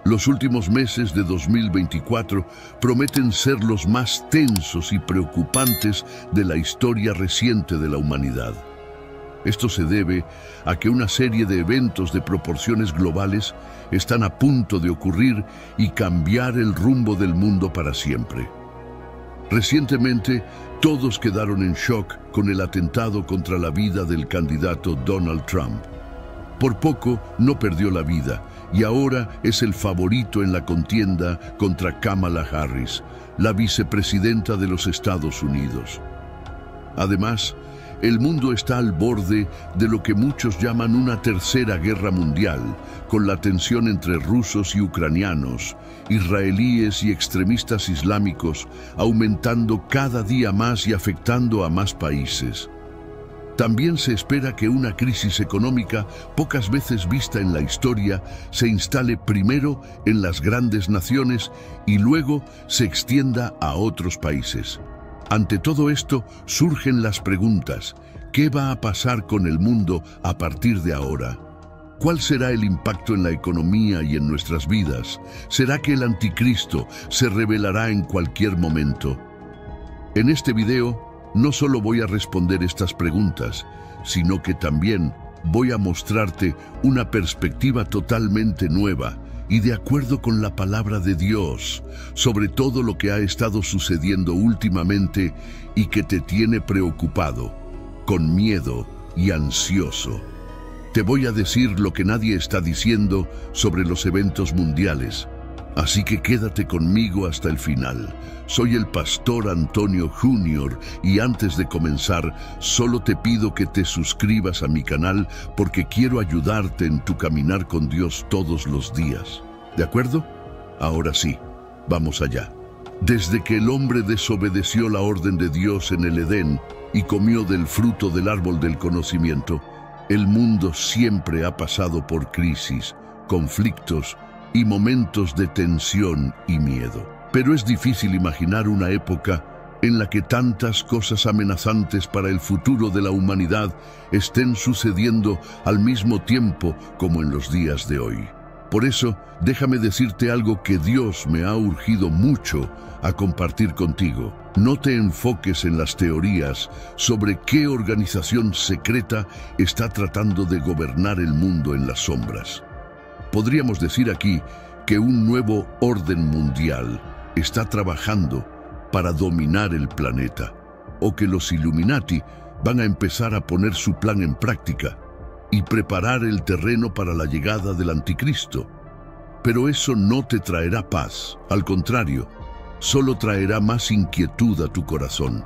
Los últimos meses de 2024 prometen ser los más tensos y preocupantes de la historia reciente de la humanidad. Esto se debe a que una serie de eventos de proporciones globales están a punto de ocurrir y cambiar el rumbo del mundo para siempre. Recientemente, todos quedaron en shock con el atentado contra la vida del candidato Donald Trump. Por poco no perdió la vida y ahora es el favorito en la contienda contra Kamala Harris, la vicepresidenta de los Estados Unidos. Además, el mundo está al borde de lo que muchos llaman una tercera guerra mundial, con la tensión entre rusos y ucranianos, israelíes y extremistas islámicos aumentando cada día más y afectando a más países. También se espera que una crisis económica pocas veces vista en la historia se instale primero en las grandes naciones y luego se extienda a otros países. Ante todo esto surgen las preguntas: ¿qué va a pasar con el mundo a partir de ahora? ¿Cuál será el impacto en la economía y en nuestras vidas? ¿Será que el anticristo se revelará en cualquier momento? En este video no solo voy a responder estas preguntas, sino que también voy a mostrarte una perspectiva totalmente nueva y de acuerdo con la palabra de Dios sobre todo lo que ha estado sucediendo últimamente y que te tiene preocupado, con miedo y ansioso. Te voy a decir lo que nadie está diciendo sobre los eventos mundiales, así que quédate conmigo hasta el final. Soy el pastor Antonio Jr. y antes de comenzar, solo te pido que te suscribas a mi canal porque quiero ayudarte en tu caminar con Dios todos los días. ¿De acuerdo? Ahora sí, vamos allá. Desde que el hombre desobedeció la orden de Dios en el Edén y comió del fruto del árbol del conocimiento, el mundo siempre ha pasado por crisis, conflictos y momentos de tensión y miedo. Pero es difícil imaginar una época en la que tantas cosas amenazantes para el futuro de la humanidad estén sucediendo al mismo tiempo como en los días de hoy. Por eso, déjame decirte algo que Dios me ha urgido mucho a compartir contigo. No te enfoques en las teorías sobre qué organización secreta está tratando de gobernar el mundo en las sombras. Podríamos decir aquí que un nuevo orden mundial está trabajando para dominar el planeta, o que los Illuminati van a empezar a poner su plan en práctica y preparar el terreno para la llegada del anticristo. Pero eso no te traerá paz, al contrario, solo traerá más inquietud a tu corazón.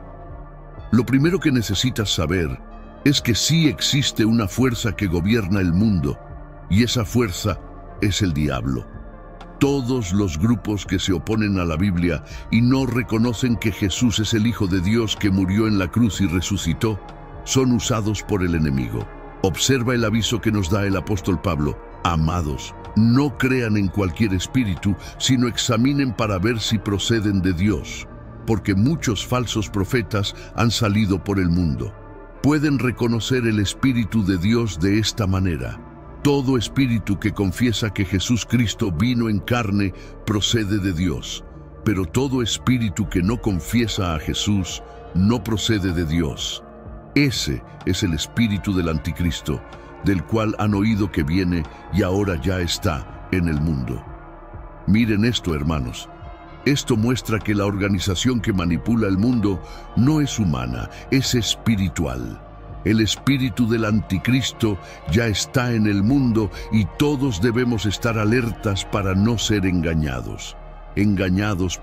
Lo primero que necesitas saber es que sí existe una fuerza que gobierna el mundo, y esa fuerza es el diablo. Todos los grupos que se oponen a la Biblia y no reconocen que Jesús es el Hijo de Dios que murió en la cruz y resucitó, son usados por el enemigo. Observa el aviso que nos da el apóstol Pablo. Amados, no crean en cualquier espíritu, sino examinen para ver si proceden de Dios, porque muchos falsos profetas han salido por el mundo. Pueden reconocer el Espíritu de Dios de esta manera: todo espíritu que confiesa que Jesús Cristo vino en carne procede de Dios, pero todo espíritu que no confiesa a Jesús no procede de Dios. Ese es el espíritu del anticristo, del cual han oído que viene y ahora ya está en el mundo. Miren esto, hermanos. Esto muestra que la organización que manipula el mundo no es humana, es espiritual. El espíritu del anticristo ya está en el mundo y todos debemos estar alertas para no ser engañados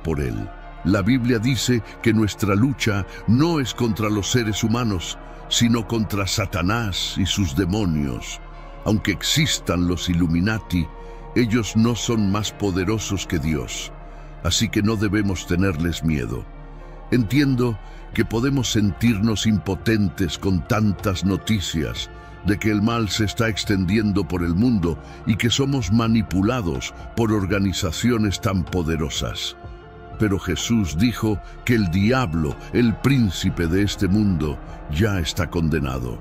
por él. La Biblia dice que nuestra lucha no es contra los seres humanos, sino contra Satanás y sus demonios. Aunque existan los Illuminati, ellos no son más poderosos que Dios, así que no debemos tenerles miedo. Entiendo que podemos sentirnos impotentes con tantas noticias de que el mal se está extendiendo por el mundo y que somos manipulados por organizaciones tan poderosas. Pero Jesús dijo que el diablo, el príncipe de este mundo, ya está condenado.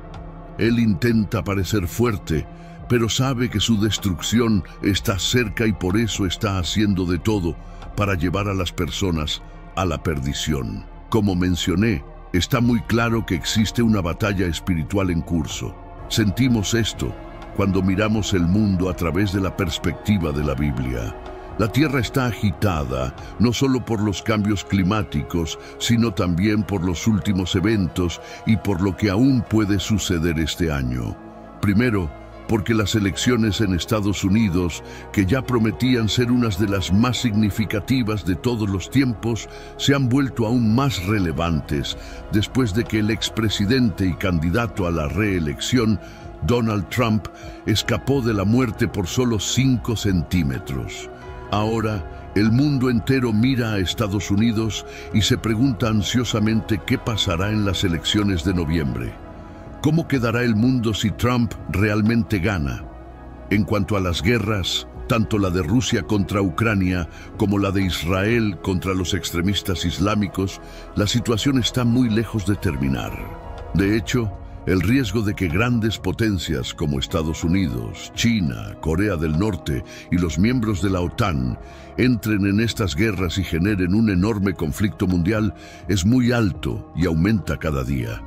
Él intenta parecer fuerte, pero sabe que su destrucción está cerca y por eso está haciendo de todo para llevar a las personas a la perdición. Como mencioné, está muy claro que existe una batalla espiritual en curso. Sentimos esto cuando miramos el mundo a través de la perspectiva de la Biblia. La Tierra está agitada, no solo por los cambios climáticos, sino también por los últimos eventos y por lo que aún puede suceder este año. Primero, porque las elecciones en Estados Unidos, que ya prometían ser unas de las más significativas de todos los tiempos, se han vuelto aún más relevantes después de que el expresidente y candidato a la reelección, Donald Trump, escapó de la muerte por solo 5 centímetros. Ahora, el mundo entero mira a Estados Unidos y se pregunta ansiosamente qué pasará en las elecciones de noviembre. ¿Cómo quedará el mundo si Trump realmente gana? En cuanto a las guerras, tanto la de Rusia contra Ucrania como la de Israel contra los extremistas islámicos, la situación está muy lejos de terminar. De hecho, el riesgo de que grandes potencias como Estados Unidos, China, Corea del Norte y los miembros de la OTAN entren en estas guerras y generen un enorme conflicto mundial es muy alto y aumenta cada día.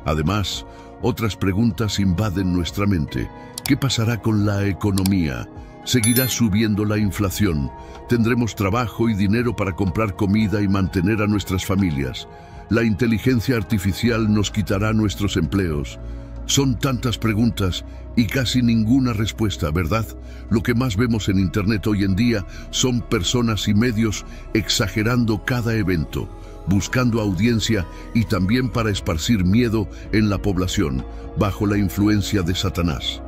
Además, otras preguntas invaden nuestra mente. ¿Qué pasará con la economía? ¿Seguirá subiendo la inflación? ¿Tendremos trabajo y dinero para comprar comida y mantener a nuestras familias? ¿La inteligencia artificial nos quitará nuestros empleos? Son tantas preguntas y casi ninguna respuesta, ¿verdad? Lo que más vemos en Internet hoy en día son personas y medios exagerando cada evento, buscando audiencia y también para esparcir miedo en la población, bajo la influencia de Satanás.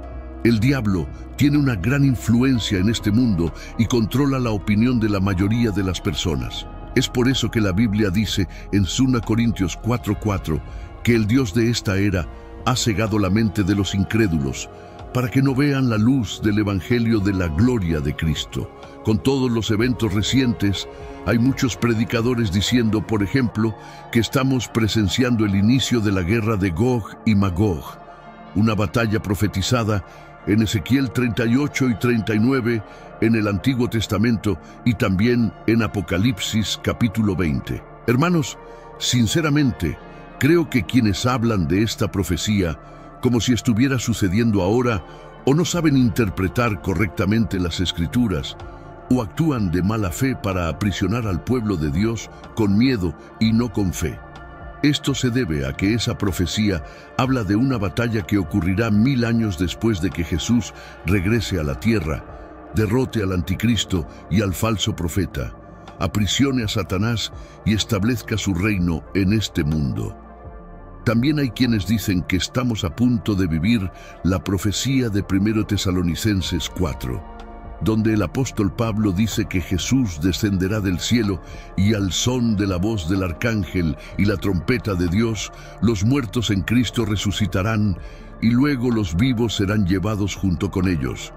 El diablo tiene una gran influencia en este mundo y controla la opinión de la mayoría de las personas. Es por eso que la Biblia dice en 2 Corintios 4:4 que el Dios de esta era ha cegado la mente de los incrédulos para que no vean la luz del Evangelio de la gloria de Cristo. Con todos los eventos recientes, hay muchos predicadores diciendo, por ejemplo, que estamos presenciando el inicio de la guerra de Gog y Magog, una batalla profetizada en Ezequiel 38 y 39, en el Antiguo Testamento y también en Apocalipsis capítulo 20. Hermanos, sinceramente, creo que quienes hablan de esta profecía como si estuviera sucediendo ahora, o no saben interpretar correctamente las Escrituras, o actúan de mala fe para aprisionar al pueblo de Dios con miedo y no con fe. Esto se debe a que esa profecía habla de una batalla que ocurrirá 1000 años después de que Jesús regrese a la tierra, derrote al anticristo y al falso profeta, aprisione a Satanás y establezca su reino en este mundo. También hay quienes dicen que estamos a punto de vivir la profecía de 1 Tesalonicenses 4, donde el apóstol Pablo dice que Jesús descenderá del cielo y al son de la voz del arcángel y la trompeta de Dios, los muertos en Cristo resucitarán y luego los vivos serán llevados junto con ellos.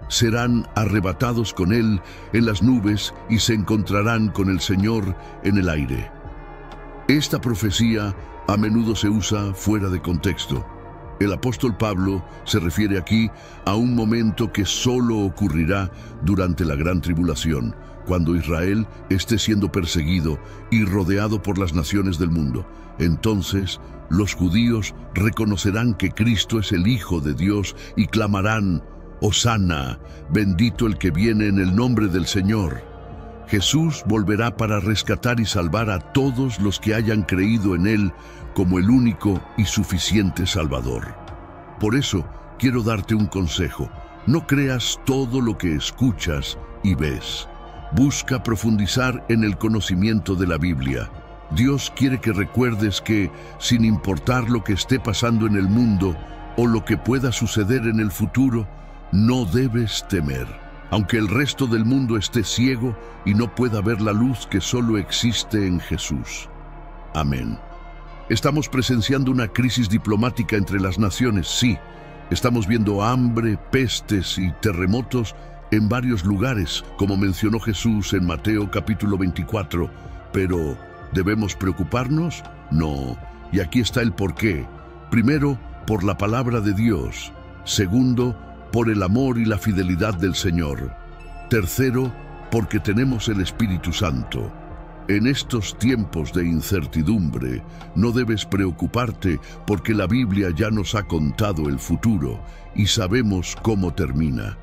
Serán arrebatados con Él en las nubes y se encontrarán con el Señor en el aire. Esta profecía a menudo se usa fuera de contexto. El apóstol Pablo se refiere aquí a un momento que solo ocurrirá durante la gran tribulación, cuando Israel esté siendo perseguido y rodeado por las naciones del mundo. Entonces, los judíos reconocerán que Cristo es el Hijo de Dios y clamarán: «Hosana, bendito el que viene en el nombre del Señor». Jesús volverá para rescatar y salvar a todos los que hayan creído en Él como el único y suficiente Salvador. Por eso, quiero darte un consejo. No creas todo lo que escuchas y ves. Busca profundizar en el conocimiento de la Biblia. Dios quiere que recuerdes que, sin importar lo que esté pasando en el mundo o lo que pueda suceder en el futuro, no debes temer. Aunque el resto del mundo esté ciego y no pueda ver la luz que solo existe en Jesús. Amén. Estamos presenciando una crisis diplomática entre las naciones, sí. Estamos viendo hambre, pestes y terremotos en varios lugares, como mencionó Jesús en Mateo capítulo 24. Pero, ¿debemos preocuparnos? No. Y aquí está el porqué. Primero, por la palabra de Dios. Segundo, por el amor y la fidelidad del Señor. Tercero, porque tenemos el Espíritu Santo. En estos tiempos de incertidumbre, no debes preocuparte porque la Biblia ya nos ha contado el futuro y sabemos cómo termina.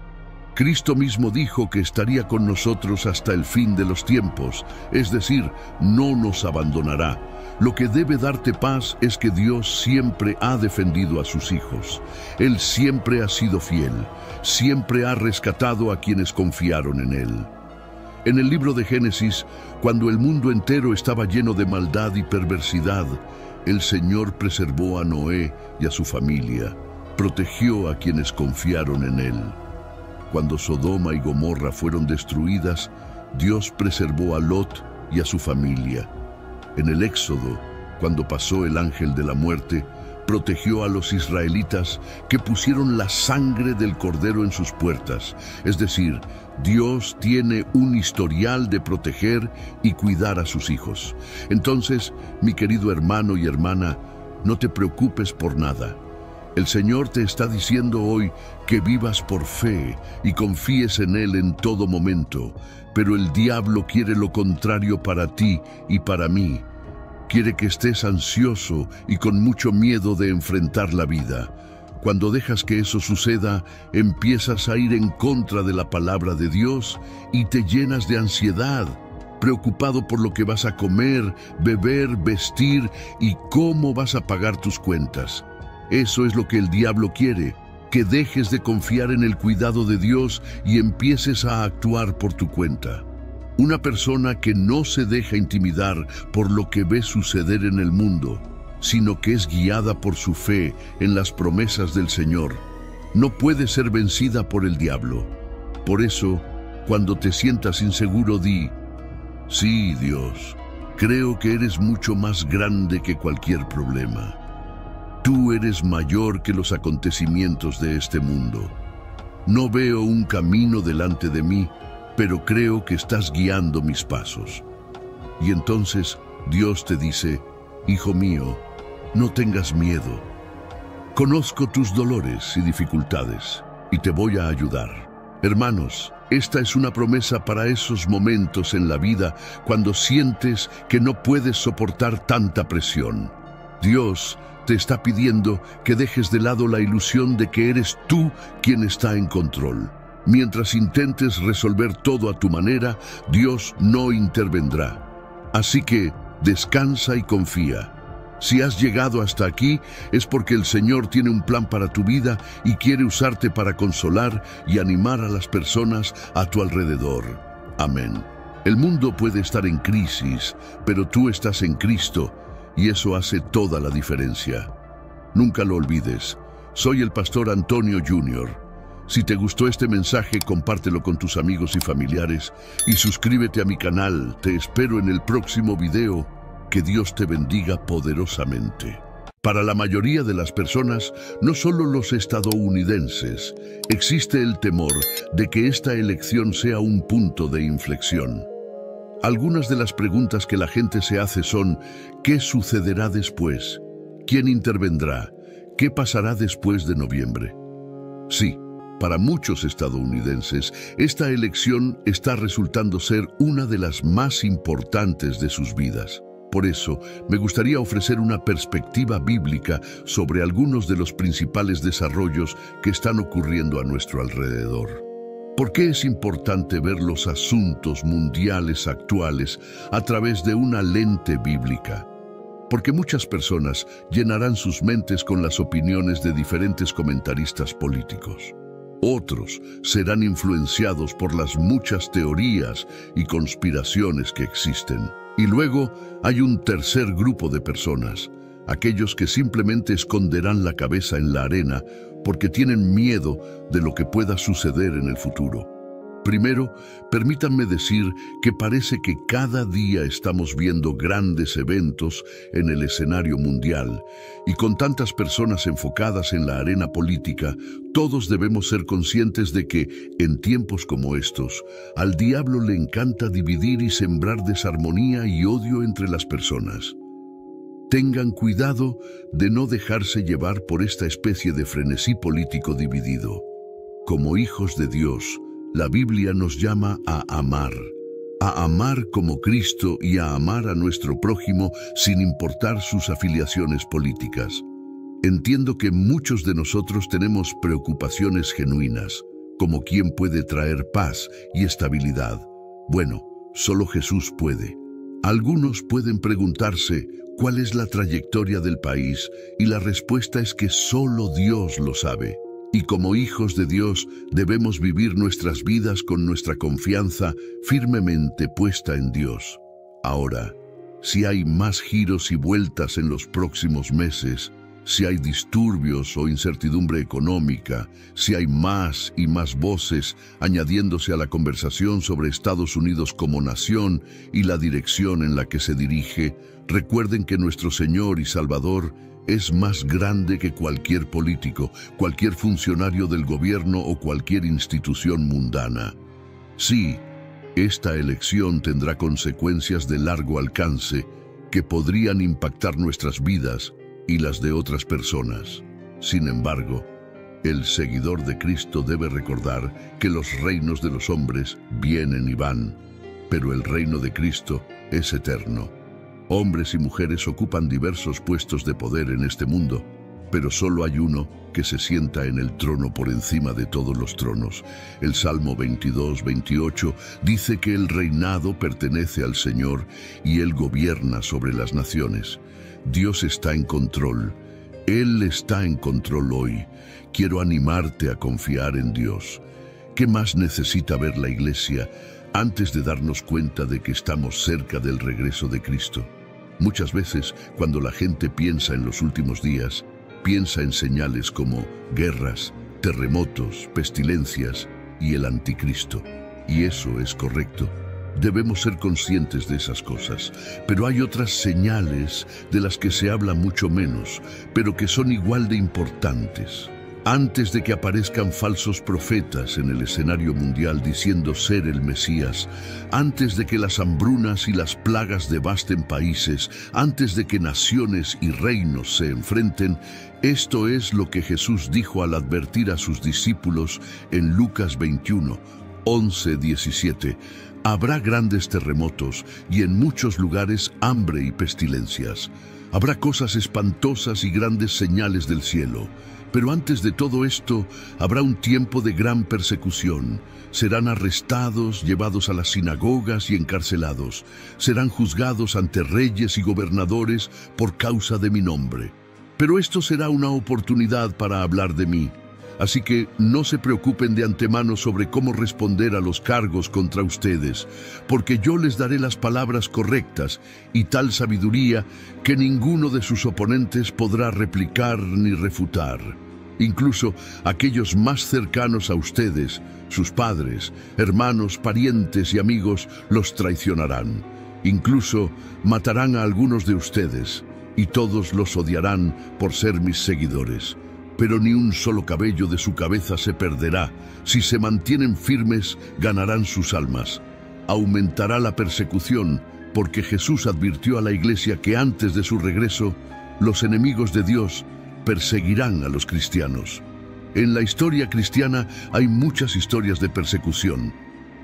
Cristo mismo dijo que estaría con nosotros hasta el fin de los tiempos, es decir, no nos abandonará. Lo que debe darte paz es que Dios siempre ha defendido a sus hijos. Él siempre ha sido fiel, siempre ha rescatado a quienes confiaron en Él. En el libro de Génesis, cuando el mundo entero estaba lleno de maldad y perversidad, el Señor preservó a Noé y a su familia, protegió a quienes confiaron en Él. Cuando Sodoma y Gomorra fueron destruidas, Dios preservó a Lot y a su familia. En el Éxodo, cuando pasó el ángel de la muerte, protegió a los israelitas que pusieron la sangre del cordero en sus puertas. Es decir, Dios tiene un historial de proteger y cuidar a sus hijos. Entonces, mi querido hermano y hermana, no te preocupes por nada. El Señor te está diciendo hoy que vivas por fe y confíes en Él en todo momento, pero el diablo quiere lo contrario para ti y para mí. Quiere que estés ansioso y con mucho miedo de enfrentar la vida. Cuando dejas que eso suceda, empiezas a ir en contra de la palabra de Dios y te llenas de ansiedad, preocupado por lo que vas a comer, beber, vestir y cómo vas a pagar tus cuentas. Eso es lo que el diablo quiere, que dejes de confiar en el cuidado de Dios y empieces a actuar por tu cuenta. Una persona que no se deja intimidar por lo que ve suceder en el mundo, sino que es guiada por su fe en las promesas del Señor, no puede ser vencida por el diablo. Por eso, cuando te sientas inseguro, di: sí, Dios, creo que eres mucho más grande que cualquier problema. Tú eres mayor que los acontecimientos de este mundo. No veo un camino delante de mí, pero creo que estás guiando mis pasos. Y entonces Dios te dice: hijo mío, no tengas miedo. Conozco tus dolores y dificultades y te voy a ayudar. Hermanos, esta es una promesa para esos momentos en la vida cuando sientes que no puedes soportar tanta presión. Dios te está pidiendo que dejes de lado la ilusión de que eres tú quien está en control. Mientras intentes resolver todo a tu manera, Dios no intervendrá. Así que descansa y confía. Si has llegado hasta aquí, es porque el Señor tiene un plan para tu vida y quiere usarte para consolar y animar a las personas a tu alrededor. Amén. El mundo puede estar en crisis, pero tú estás en Cristo y eso hace toda la diferencia. Nunca lo olvides. Soy el pastor Antonio Jr. Si te gustó este mensaje, compártelo con tus amigos y familiares y suscríbete a mi canal. Te espero en el próximo video. Que Dios te bendiga poderosamente. Para la mayoría de las personas, no solo los estadounidenses, existe el temor de que esta elección sea un punto de inflexión. Algunas de las preguntas que la gente se hace son: ¿qué sucederá después? ¿Quién intervendrá? ¿Qué pasará después de noviembre? Sí, para muchos estadounidenses, esta elección está resultando ser una de las más importantes de sus vidas. Por eso, me gustaría ofrecer una perspectiva bíblica sobre algunos de los principales desarrollos que están ocurriendo a nuestro alrededor. ¿Por qué es importante ver los asuntos mundiales actuales a través de una lente bíblica? Porque muchas personas llenarán sus mentes con las opiniones de diferentes comentaristas políticos. Otros serán influenciados por las muchas teorías y conspiraciones que existen. Y luego hay un tercer grupo de personas, aquellos que simplemente esconderán la cabeza en la arena porque tienen miedo de lo que pueda suceder en el futuro. Primero, permítanme decir que parece que cada día estamos viendo grandes eventos en el escenario mundial y con tantas personas enfocadas en la arena política, todos debemos ser conscientes de que, en tiempos como estos, al diablo le encanta dividir y sembrar desarmonía y odio entre las personas. Tengan cuidado de no dejarse llevar por esta especie de frenesí político dividido. como hijos de Dios, la Biblia nos llama a amar como Cristo y a amar a nuestro prójimo sin importar sus afiliaciones políticas. Entiendo que muchos de nosotros tenemos preocupaciones genuinas, como quién puede traer paz y estabilidad. Bueno, solo Jesús puede. Algunos pueden preguntarse cuál es la trayectoria del país y la respuesta es que solo Dios lo sabe. Y como hijos de Dios debemos vivir nuestras vidas con nuestra confianza firmemente puesta en Dios. Ahora, si hay más giros y vueltas en los próximos meses, si hay disturbios o incertidumbre económica, si hay más y más voces añadiéndose a la conversación sobre Estados Unidos como nación y la dirección en la que se dirige, recuerden que nuestro Señor y Salvador es más grande que cualquier político, cualquier funcionario del gobierno o cualquier institución mundana. Sí, esta elección tendrá consecuencias de largo alcance que podrían impactar nuestras vidas y las de otras personas. Sin embargo, el seguidor de Cristo debe recordar que los reinos de los hombres vienen y van, pero el reino de Cristo es eterno. Hombres y mujeres ocupan diversos puestos de poder en este mundo, pero solo hay uno que se sienta en el trono por encima de todos los tronos. El Salmo 22-28 dice que el reinado pertenece al Señor y Él gobierna sobre las naciones. Dios está en control. Él está en control hoy. Quiero animarte a confiar en Dios. ¿Qué más necesita ver la Iglesia antes de darnos cuenta de que estamos cerca del regreso de Cristo? Muchas veces, cuando la gente piensa en los últimos días, piensa en señales como guerras, terremotos, pestilencias y el anticristo. Y eso es correcto. Debemos ser conscientes de esas cosas, pero hay otras señales de las que se habla mucho menos, pero que son igual de importantes. Antes de que aparezcan falsos profetas en el escenario mundial diciendo ser el Mesías, antes de que las hambrunas y las plagas devasten países, antes de que naciones y reinos se enfrenten, esto es lo que Jesús dijo al advertir a sus discípulos en Lucas 21, 11-17. Habrá grandes terremotos y en muchos lugares hambre y pestilencias. Habrá cosas espantosas y grandes señales del cielo. Pero antes de todo esto, habrá un tiempo de gran persecución. Serán arrestados, llevados a las sinagogas y encarcelados. Serán juzgados ante reyes y gobernadores por causa de mi nombre. Pero esto será una oportunidad para hablar de mí. Así que no se preocupen de antemano sobre cómo responder a los cargos contra ustedes, porque yo les daré las palabras correctas y tal sabiduría que ninguno de sus oponentes podrá replicar ni refutar. Incluso aquellos más cercanos a ustedes, sus padres, hermanos, parientes y amigos, los traicionarán. Incluso matarán a algunos de ustedes, y todos los odiarán por ser mis seguidores. Pero ni un solo cabello de su cabeza se perderá. Si se mantienen firmes, ganarán sus almas. Aumentará la persecución, porque Jesús advirtió a la Iglesia que antes de su regreso, los enemigos de Dios perseguirán a los cristianos. En la historia cristiana hay muchas historias de persecución.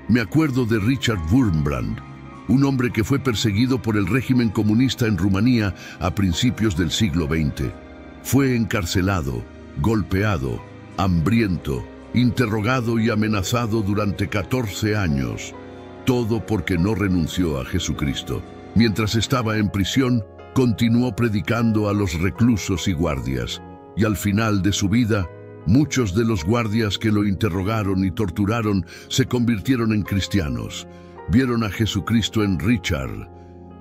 Me acuerdo de Richard Wurmbrand, un hombre que fue perseguido por el régimen comunista en Rumanía a principios del siglo XX. Fue encarcelado, golpeado, hambriento, interrogado y amenazado durante 14 años, todo porque no renunció a Jesucristo. Mientras estaba en prisión, continuó predicando a los reclusos y guardias, y al final de su vida, muchos de los guardias que lo interrogaron y torturaron se convirtieron en cristianos. Vieron a Jesucristo en Richard.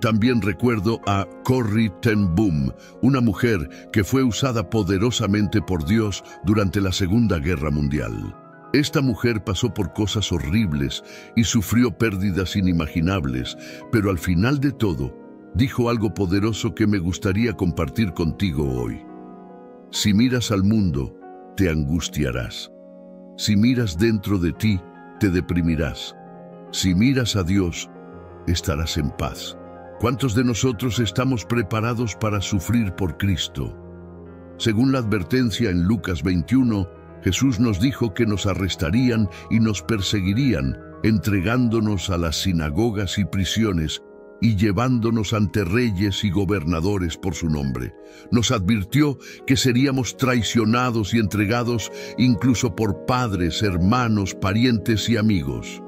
También recuerdo a Corrie ten Boom, una mujer que fue usada poderosamente por Dios durante la Segunda Guerra Mundial. Esta mujer pasó por cosas horribles y sufrió pérdidas inimaginables, pero al final de todo, dijo algo poderoso que me gustaría compartir contigo hoy. Si miras al mundo, te angustiarás. Si miras dentro de ti, te deprimirás. Si miras a Dios, estarás en paz. ¿Cuántos de nosotros estamos preparados para sufrir por Cristo? Según la advertencia en Lucas 21, Jesús nos dijo que nos arrestarían y nos perseguirían, entregándonos a las sinagogas y prisiones y llevándonos ante reyes y gobernadores por su nombre. Nos advirtió que seríamos traicionados y entregados incluso por padres, hermanos, parientes y amigos.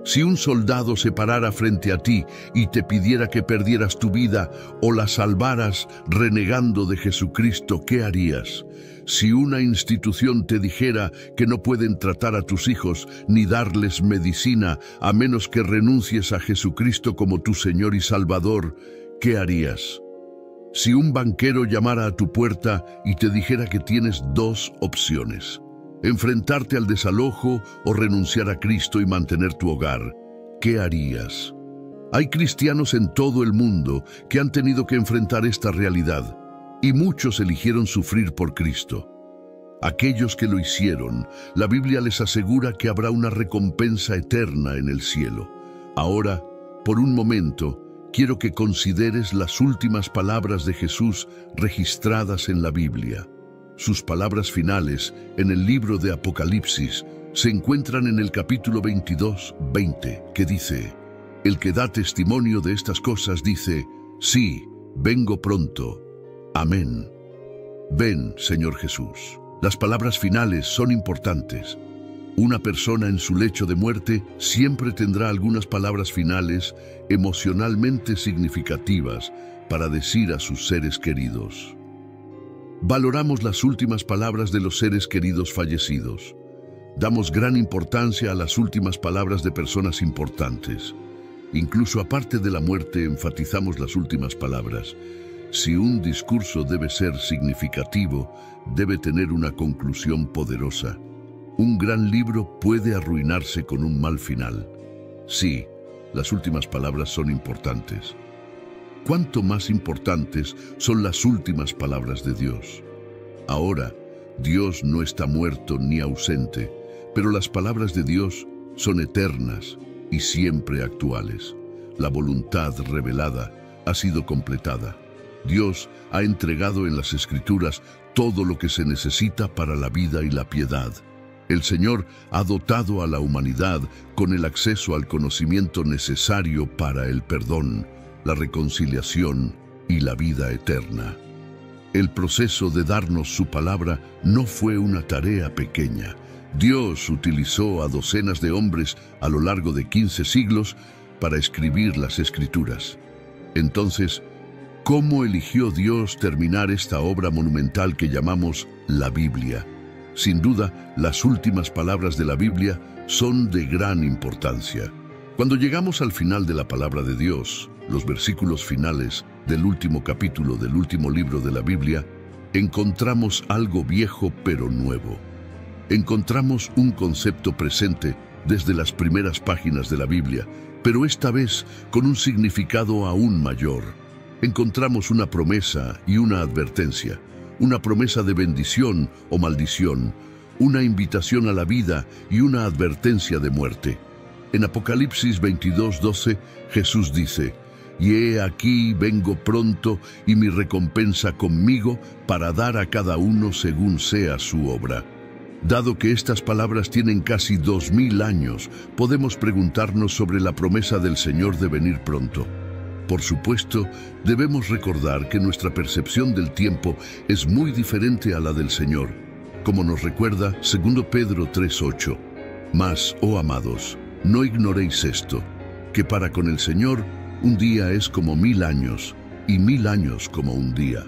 Si un soldado se parara frente a ti y te pidiera que perdieras tu vida o la salvaras renegando de Jesucristo, ¿qué harías? Si una institución te dijera que no pueden tratar a tus hijos ni darles medicina a menos que renuncies a Jesucristo como tu Señor y Salvador, ¿qué harías? Si un banquero llamara a tu puerta y te dijera que tienes dos opciones: enfrentarte al desalojo o renunciar a Cristo y mantener tu hogar, ¿qué harías? Hay cristianos en todo el mundo que han tenido que enfrentar esta realidad, y muchos eligieron sufrir por Cristo. Aquellos que lo hicieron, la Biblia les asegura que habrá una recompensa eterna en el cielo. Ahora, por un momento, quiero que consideres las últimas palabras de Jesús registradas en la Biblia. Sus palabras finales en el libro de Apocalipsis se encuentran en el capítulo 22:20, que dice: el que da testimonio de estas cosas dice: sí, vengo pronto. Amén. Ven, Señor Jesús. Las palabras finales son importantes. Una persona en su lecho de muerte siempre tendrá algunas palabras finales emocionalmente significativas para decir a sus seres queridos. Valoramos las últimas palabras de los seres queridos fallecidos. Damos gran importancia a las últimas palabras de personas importantes. Incluso aparte de la muerte, enfatizamos las últimas palabras. Si un discurso debe ser significativo, debe tener una conclusión poderosa. Un gran libro puede arruinarse con un mal final. Sí, las últimas palabras son importantes. ¿Cuánto más importantes son las últimas palabras de Dios? Ahora, Dios no está muerto ni ausente, pero las palabras de Dios son eternas y siempre actuales. La voluntad revelada ha sido completada. Dios ha entregado en las Escrituras todo lo que se necesita para la vida y la piedad. El Señor ha dotado a la humanidad con el acceso al conocimiento necesario para el perdón, la reconciliación y la vida eterna. El proceso de darnos su palabra no fue una tarea pequeña. Dios utilizó a docenas de hombres a lo largo de 15 siglos para escribir las Escrituras. Entonces, ¿cómo eligió Dios terminar esta obra monumental que llamamos la Biblia? Sin duda, las últimas palabras de la Biblia son de gran importancia. Cuando llegamos al final de la palabra de Dios, los versículos finales del último capítulo del último libro de la Biblia, encontramos algo viejo pero nuevo. Encontramos un concepto presente desde las primeras páginas de la Biblia, pero esta vez con un significado aún mayor. Encontramos una promesa y una advertencia, una promesa de bendición o maldición, una invitación a la vida y una advertencia de muerte. En Apocalipsis 22:12, Jesús dice: «Y he aquí vengo pronto, y mi recompensa conmigo para dar a cada uno según sea su obra». Dado que estas palabras tienen casi 2000 años, podemos preguntarnos sobre la promesa del Señor de venir pronto. Por supuesto, debemos recordar que nuestra percepción del tiempo es muy diferente a la del Señor, como nos recuerda 2 Pedro 3:8. Mas, oh amados, no ignoréis esto, que para con el Señor un día es como 1000 años, y 1000 años como un día.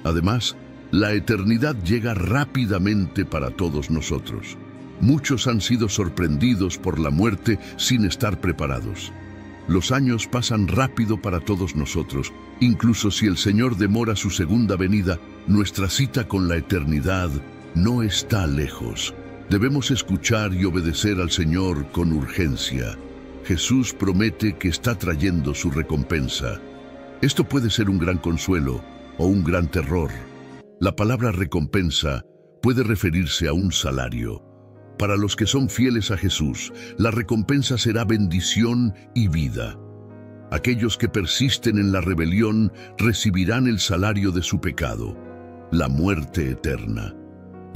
Además, la eternidad llega rápidamente para todos nosotros. Muchos han sido sorprendidos por la muerte sin estar preparados. Los años pasan rápido para todos nosotros. Incluso si el Señor demora su segunda venida, nuestra cita con la eternidad no está lejos. Debemos escuchar y obedecer al Señor con urgencia. Jesús promete que está trayendo su recompensa. Esto puede ser un gran consuelo o un gran terror. La palabra recompensa puede referirse a un salario. Para los que son fieles a Jesús, la recompensa será bendición y vida. Aquellos que persisten en la rebelión recibirán el salario de su pecado, la muerte eterna.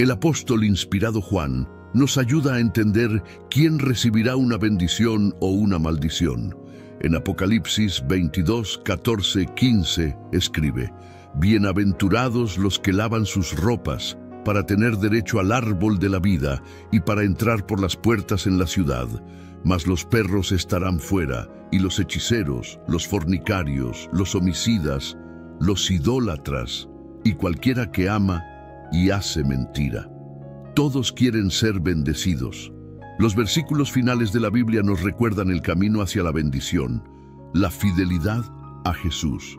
El apóstol inspirado Juan nos ayuda a entender quién recibirá una bendición o una maldición. En Apocalipsis 22, 14, 15 escribe: «Bienaventurados los que lavan sus ropas, para tener derecho al árbol de la vida y para entrar por las puertas en la ciudad. Mas los perros estarán fuera, y los hechiceros, los fornicarios, los homicidas, los idólatras, y cualquiera que ama y hace mentira». Todos quieren ser bendecidos. Los versículos finales de la Biblia nos recuerdan el camino hacia la bendición, la fidelidad a Jesús.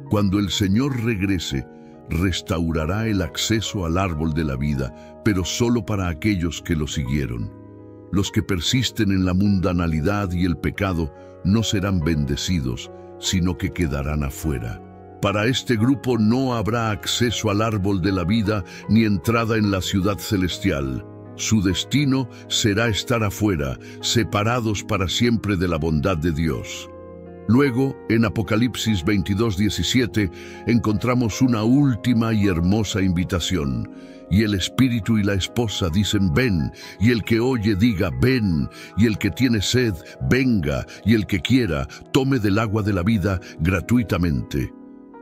Cuando el Señor regrese, restaurará el acceso al árbol de la vida, pero solo para aquellos que lo siguieron. Los que persisten en la mundanalidad y el pecado no serán bendecidos, sino que quedarán afuera. Para este grupo no habrá acceso al árbol de la vida ni entrada en la ciudad celestial. Su destino será estar afuera, separados para siempre de la bondad de Dios. Luego, en Apocalipsis 22, 17, encontramos una última y hermosa invitación. Y el espíritu y la esposa dicen: «Ven», y el que oye diga: «Ven», y el que tiene sed, venga, y el que quiera, tome del agua de la vida gratuitamente.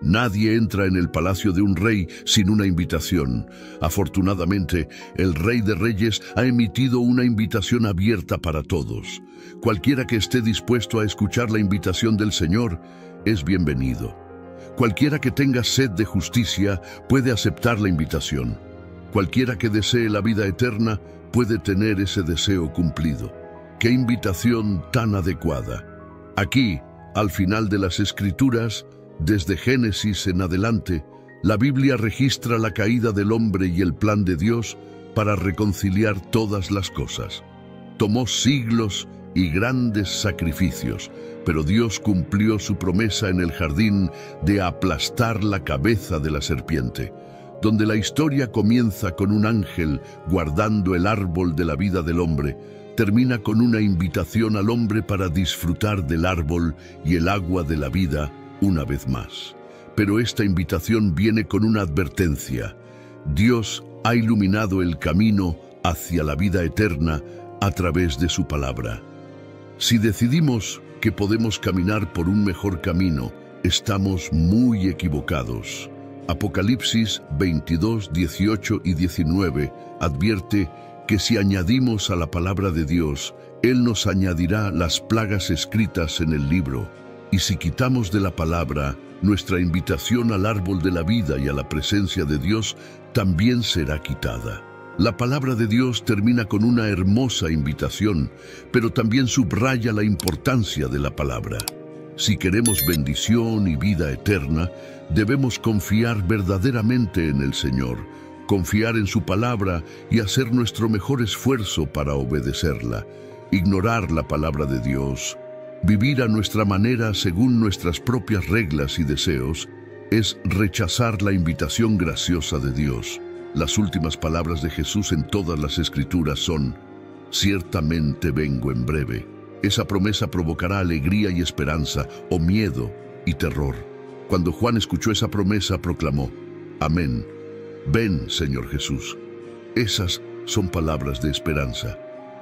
Nadie entra en el palacio de un rey sin una invitación. Afortunadamente, el Rey de Reyes ha emitido una invitación abierta para todos. Cualquiera que esté dispuesto a escuchar la invitación del Señor es bienvenido. Cualquiera que tenga sed de justicia puede aceptar la invitación. Cualquiera que desee la vida eterna puede tener ese deseo cumplido. ¡Qué invitación tan adecuada! Aquí, al final de las Escrituras, desde Génesis en adelante, la Biblia registra la caída del hombre y el plan de Dios para reconciliar todas las cosas. Tomó siglos y grandes sacrificios, pero Dios cumplió su promesa en el jardín de aplastar la cabeza de la serpiente, donde la historia comienza con un ángel guardando el árbol de la vida del hombre, termina con una invitación al hombre para disfrutar del árbol y el agua de la vida una vez más. Pero esta invitación viene con una advertencia. Dios ha iluminado el camino hacia la vida eterna a través de su palabra. Si decidimos que podemos caminar por un mejor camino, estamos muy equivocados. Apocalipsis 22, 18 y 19 advierte que si añadimos a la palabra de Dios, Él nos añadirá las plagas escritas en el libro. Y si quitamos de la palabra, nuestra invitación al árbol de la vida y a la presencia de Dios también será quitada. La palabra de Dios termina con una hermosa invitación, pero también subraya la importancia de la palabra. Si queremos bendición y vida eterna, debemos confiar verdaderamente en el Señor, confiar en su palabra y hacer nuestro mejor esfuerzo para obedecerla. Ignorar la palabra de Dios, vivir a nuestra manera según nuestras propias reglas y deseos, es rechazar la invitación graciosa de Dios. Las últimas palabras de Jesús en todas las Escrituras son: «Ciertamente vengo en breve». Esa promesa provocará alegría y esperanza, o miedo y terror. Cuando Juan escuchó esa promesa, proclamó: «Amén. Ven, Señor Jesús». Esas son palabras de esperanza.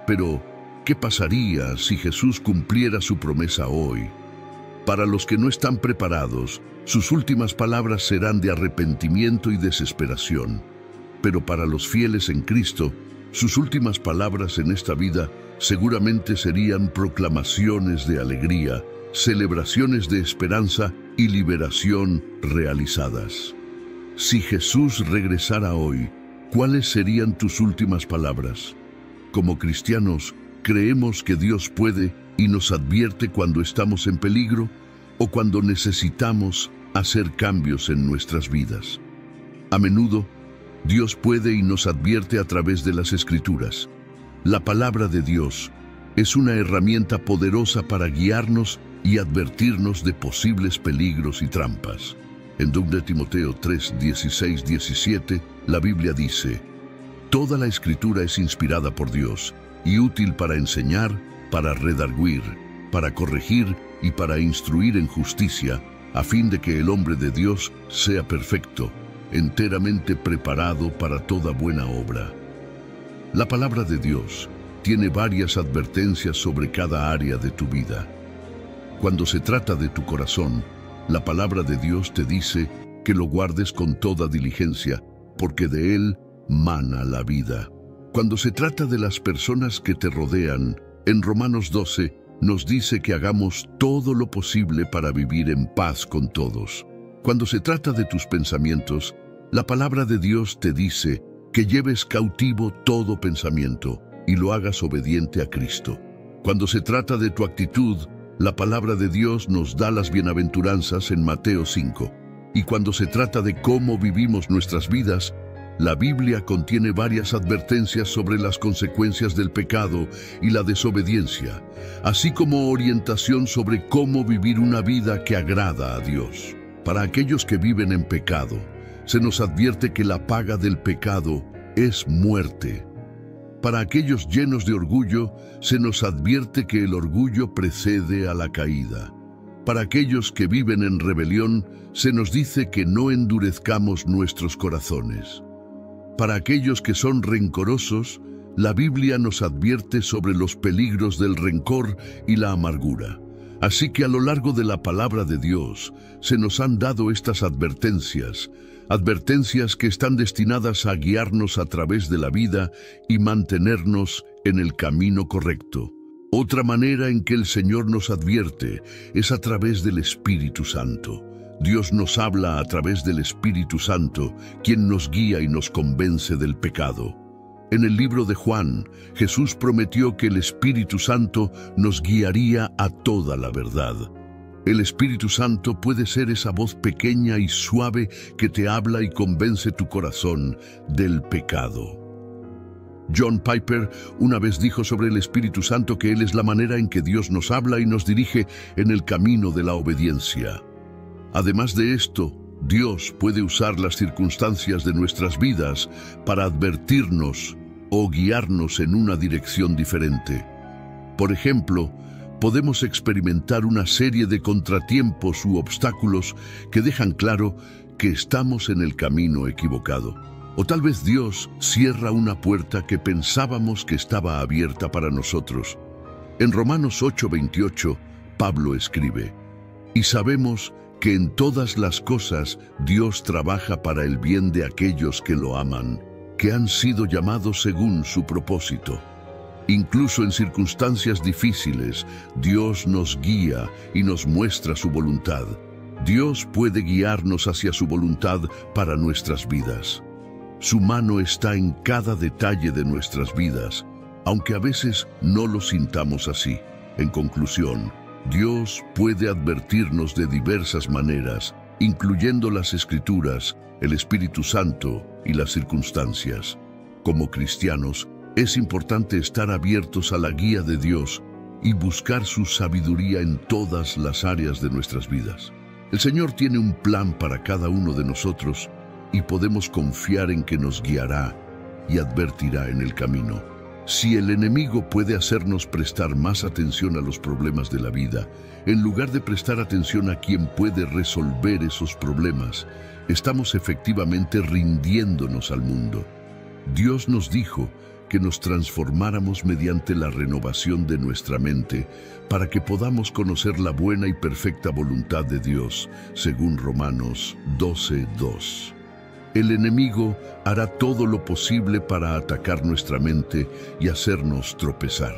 Pero, ¿qué pasaría si Jesús cumpliera su promesa hoy? Para los que no están preparados, sus últimas palabras serán de arrepentimiento y desesperación. Pero para los fieles en Cristo, sus últimas palabras en esta vida seguramente serían proclamaciones de alegría, celebraciones de esperanza y liberación realizadas. Si Jesús regresara hoy, ¿cuáles serían tus últimas palabras? Como cristianos, ¿creemos que Dios puede y nos advierte cuando estamos en peligro o cuando necesitamos hacer cambios en nuestras vidas? A menudo, Dios puede y nos advierte a través de las Escrituras. La palabra de Dios es una herramienta poderosa para guiarnos y advertirnos de posibles peligros y trampas. En 2 Timoteo 3, 16, 17, la Biblia dice: «Toda la Escritura es inspirada por Dios y útil para enseñar, para redarguir, para corregir y para instruir en justicia, a fin de que el hombre de Dios sea perfecto, enteramente preparado para toda buena obra. La palabra de Dios tiene varias advertencias sobre cada área de tu vida. Cuando se trata de tu corazón, la palabra de Dios te dice que lo guardes con toda diligencia, porque de él mana la vida. Cuando se trata de las personas que te rodean, en Romanos 12 nos dice que hagamos todo lo posible para vivir en paz con todos. Cuando se trata de tus pensamientos, la palabra de Dios te dice que lleves cautivo todo pensamiento y lo hagas obediente a Cristo. Cuando se trata de tu actitud, la palabra de Dios nos da las bienaventuranzas en Mateo 5. Y cuando se trata de cómo vivimos nuestras vidas, la Biblia contiene varias advertencias sobre las consecuencias del pecado y la desobediencia, así como orientación sobre cómo vivir una vida que agrada a Dios. Para aquellos que viven en pecado, se nos advierte que la paga del pecado es muerte. Para aquellos llenos de orgullo, se nos advierte que el orgullo precede a la caída. Para aquellos que viven en rebelión, se nos dice que no endurezcamos nuestros corazones. Para aquellos que son rencorosos, la Biblia nos advierte sobre los peligros del rencor y la amargura. Así que a lo largo de la palabra de Dios, se nos han dado estas advertencias que están destinadas a guiarnos a través de la vida y mantenernos en el camino correcto. Otra manera en que el Señor nos advierte es a través del Espíritu Santo. Dios nos habla a través del Espíritu Santo, quien nos guía y nos convence del pecado. En el libro de Juan, Jesús prometió que el Espíritu Santo nos guiaría a toda la verdad. El Espíritu Santo puede ser esa voz pequeña y suave que te habla y convence tu corazón del pecado. John Piper una vez dijo sobre el Espíritu Santo que Él es la manera en que Dios nos habla y nos dirige en el camino de la obediencia. Además de esto, Dios puede usar las circunstancias de nuestras vidas para advertirnos o guiarnos en una dirección diferente. Por ejemplo, podemos experimentar una serie de contratiempos u obstáculos que dejan claro que estamos en el camino equivocado. O tal vez Dios cierra una puerta que pensábamos que estaba abierta para nosotros. En Romanos 8:28, Pablo escribe: «Y sabemos que en todas las cosas Dios trabaja para el bien de aquellos que lo aman, que han sido llamados según su propósito». Incluso en circunstancias difíciles, Dios nos guía y nos muestra su voluntad. Dios puede guiarnos hacia su voluntad para nuestras vidas. Su mano está en cada detalle de nuestras vidas, aunque a veces no lo sintamos así. En conclusión, Dios puede advertirnos de diversas maneras, incluyendo las Escrituras, el Espíritu Santo y las circunstancias. Como cristianos, es importante estar abiertos a la guía de Dios y buscar su sabiduría en todas las áreas de nuestras vidas. El Señor tiene un plan para cada uno de nosotros y podemos confiar en que nos guiará y advertirá en el camino. Si el enemigo puede hacernos prestar más atención a los problemas de la vida, en lugar de prestar atención a quien puede resolver esos problemas, estamos efectivamente rindiéndonos al mundo. Dios nos dijo que nos transformáramos mediante la renovación de nuestra mente para que podamos conocer la buena y perfecta voluntad de Dios, según Romanos 12:2. El enemigo hará todo lo posible para atacar nuestra mente y hacernos tropezar.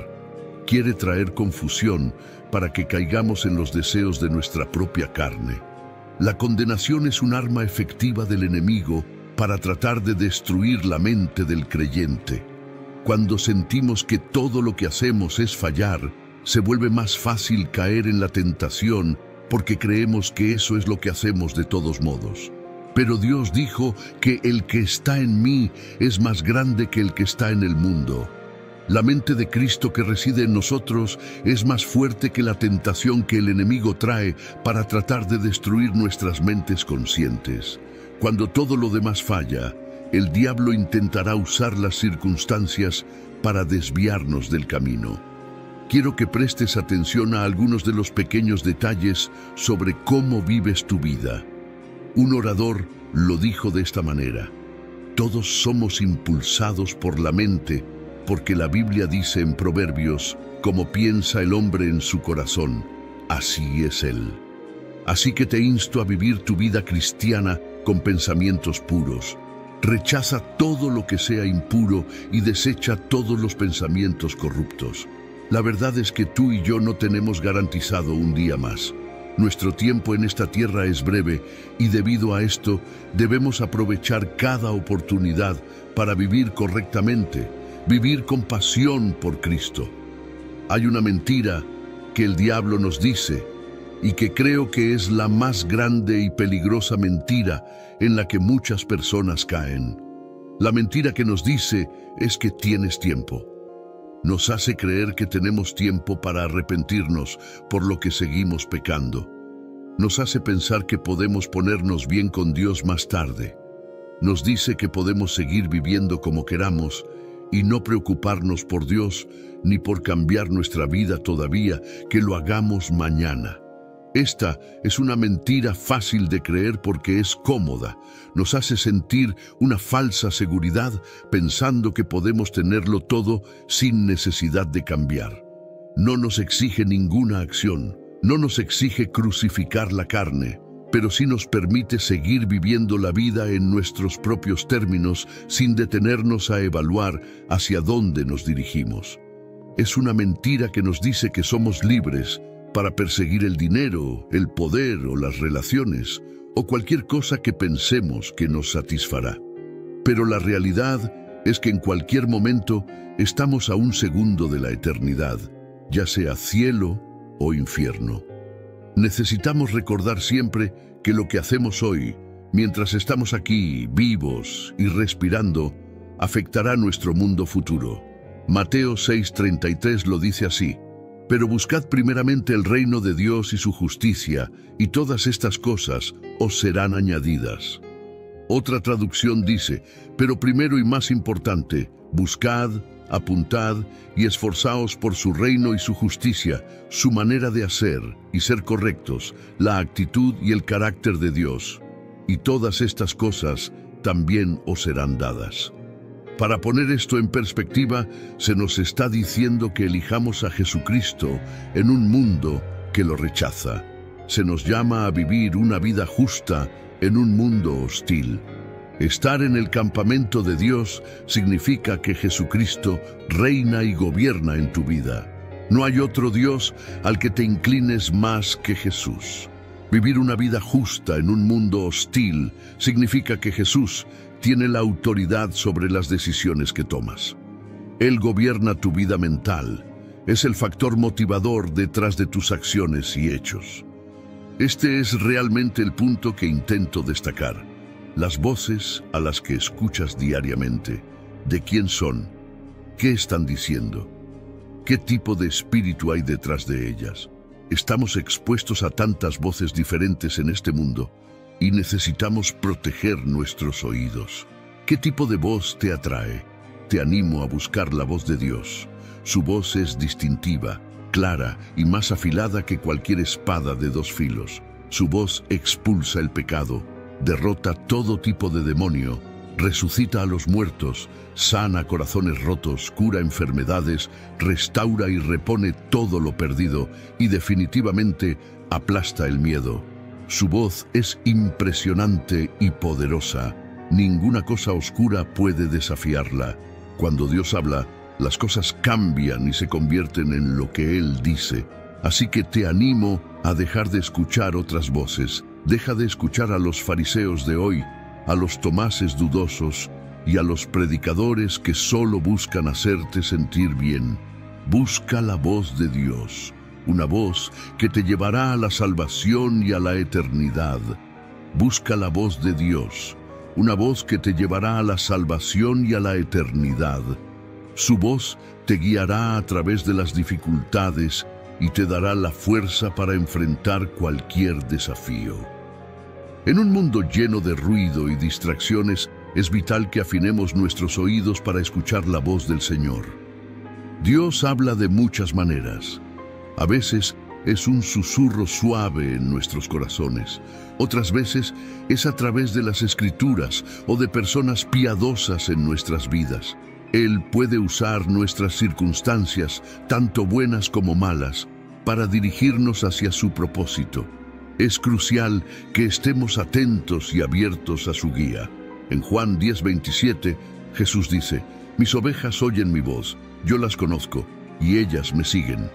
Quiere traer confusión para que caigamos en los deseos de nuestra propia carne. La condenación es un arma efectiva del enemigo para tratar de destruir la mente del creyente. Cuando sentimos que todo lo que hacemos es fallar, se vuelve más fácil caer en la tentación porque creemos que eso es lo que hacemos de todos modos. Pero Dios dijo que el que está en mí es más grande que el que está en el mundo. La mente de Cristo que reside en nosotros es más fuerte que la tentación que el enemigo trae para tratar de destruir nuestras mentes conscientes. Cuando todo lo demás falla, el diablo intentará usar las circunstancias para desviarnos del camino. Quiero que prestes atención a algunos de los pequeños detalles sobre cómo vives tu vida. Un orador lo dijo de esta manera: todos somos impulsados por la mente, porque la Biblia dice en Proverbios, como piensa el hombre en su corazón, así es él. Así que te insto a vivir tu vida cristiana con pensamientos puros. Rechaza todo lo que sea impuro y desecha todos los pensamientos corruptos. La verdad es que tú y yo no tenemos garantizado un día más. Nuestro tiempo en esta tierra es breve y debido a esto debemos aprovechar cada oportunidad para vivir correctamente, vivir con pasión por Cristo. Hay una mentira que el diablo nos dice y que creo que es la más grande y peligrosa mentira en la que muchas personas caen. La mentira que nos dice es que tienes tiempo. Nos hace creer que tenemos tiempo para arrepentirnos por lo que seguimos pecando. Nos hace pensar que podemos ponernos bien con Dios más tarde. Nos dice que podemos seguir viviendo como queramos y no preocuparnos por Dios ni por cambiar nuestra vida todavía, que lo hagamos mañana. Esta es una mentira fácil de creer porque es cómoda. Nos hace sentir una falsa seguridad pensando que podemos tenerlo todo sin necesidad de cambiar. No nos exige ninguna acción, no nos exige crucificar la carne, pero sí nos permite seguir viviendo la vida en nuestros propios términos sin detenernos a evaluar hacia dónde nos dirigimos. Es una mentira que nos dice que somos libres para perseguir el dinero, el poder o las relaciones, o cualquier cosa que pensemos que nos satisfará. Pero la realidad es que en cualquier momento estamos a un segundo de la eternidad, ya sea cielo o infierno. Necesitamos recordar siempre que lo que hacemos hoy, mientras estamos aquí, vivos y respirando, afectará nuestro mundo futuro. Mateo 6:33 lo dice así: pero buscad primeramente el reino de Dios y su justicia, y todas estas cosas os serán añadidas. Otra traducción dice: pero primero y más importante, buscad, apuntad y esforzaos por su reino y su justicia, su manera de hacer y ser correctos, la actitud y el carácter de Dios. Y todas estas cosas también os serán dadas. Para poner esto en perspectiva, se nos está diciendo que elijamos a Jesucristo en un mundo que lo rechaza. Se nos llama a vivir una vida justa en un mundo hostil. Estar en el campamento de Dios significa que Jesucristo reina y gobierna en tu vida. No hay otro Dios al que te inclines más que Jesús. Vivir una vida justa en un mundo hostil significa que Jesús tiene la autoridad sobre las decisiones que tomas. Él gobierna tu vida mental. Es el factor motivador detrás de tus acciones y hechos. Este es realmente el punto que intento destacar. Las voces a las que escuchas diariamente, ¿de quién son? ¿Qué están diciendo? ¿Qué tipo de espíritu hay detrás de ellas? Estamos expuestos a tantas voces diferentes en este mundo y necesitamos proteger nuestros oídos. ¿Qué tipo de voz te atrae? Te animo a buscar la voz de Dios. Su voz es distintiva, clara y más afilada que cualquier espada de dos filos. Su voz expulsa el pecado, derrota todo tipo de demonio, resucita a los muertos, sana corazones rotos, cura enfermedades, restaura y repone todo lo perdido y definitivamente aplasta el miedo. Su voz es impresionante y poderosa. Ninguna cosa oscura puede desafiarla. Cuando Dios habla, las cosas cambian y se convierten en lo que Él dice. Así que te animo a dejar de escuchar otras voces. Deja de escuchar a los fariseos de hoy, a los tomases dudosos y a los predicadores que solo buscan hacerte sentir bien. Busca la voz de Dios, una voz que te llevará a la salvación y a la eternidad. Busca la voz de Dios, una voz que te llevará a la salvación y a la eternidad. Su voz te guiará a través de las dificultades y te dará la fuerza para enfrentar cualquier desafío. En un mundo lleno de ruido y distracciones, es vital que afinemos nuestros oídos para escuchar la voz del Señor. Dios habla de muchas maneras. A veces es un susurro suave en nuestros corazones. Otras veces es a través de las Escrituras o de personas piadosas en nuestras vidas. Él puede usar nuestras circunstancias, tanto buenas como malas, para dirigirnos hacia su propósito. Es crucial que estemos atentos y abiertos a su guía. En Juan 10:27, Jesús dice: «Mis ovejas oyen mi voz, yo las conozco, y ellas me siguen».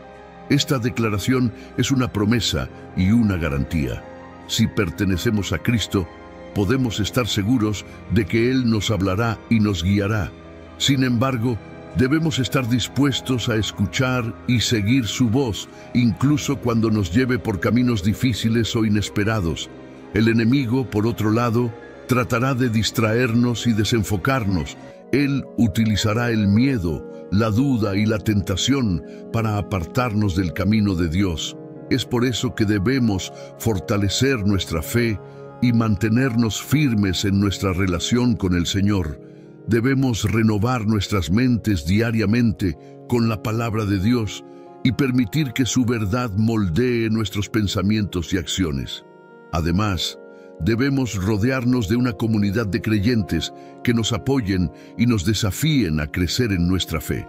Esta declaración es una promesa y una garantía. Si pertenecemos a Cristo, podemos estar seguros de que Él nos hablará y nos guiará. Sin embargo, debemos estar dispuestos a escuchar y seguir su voz, incluso cuando nos lleve por caminos difíciles o inesperados. El enemigo, por otro lado, tratará de distraernos y desenfocarnos. Él utilizará el miedo, la duda y la tentación para apartarnos del camino de Dios. Es por eso que debemos fortalecer nuestra fe y mantenernos firmes en nuestra relación con el Señor. Debemos renovar nuestras mentes diariamente con la palabra de Dios y permitir que su verdad moldee nuestros pensamientos y acciones. Además, debemos rodearnos de una comunidad de creyentes que nos apoyen y nos desafíen a crecer en nuestra fe.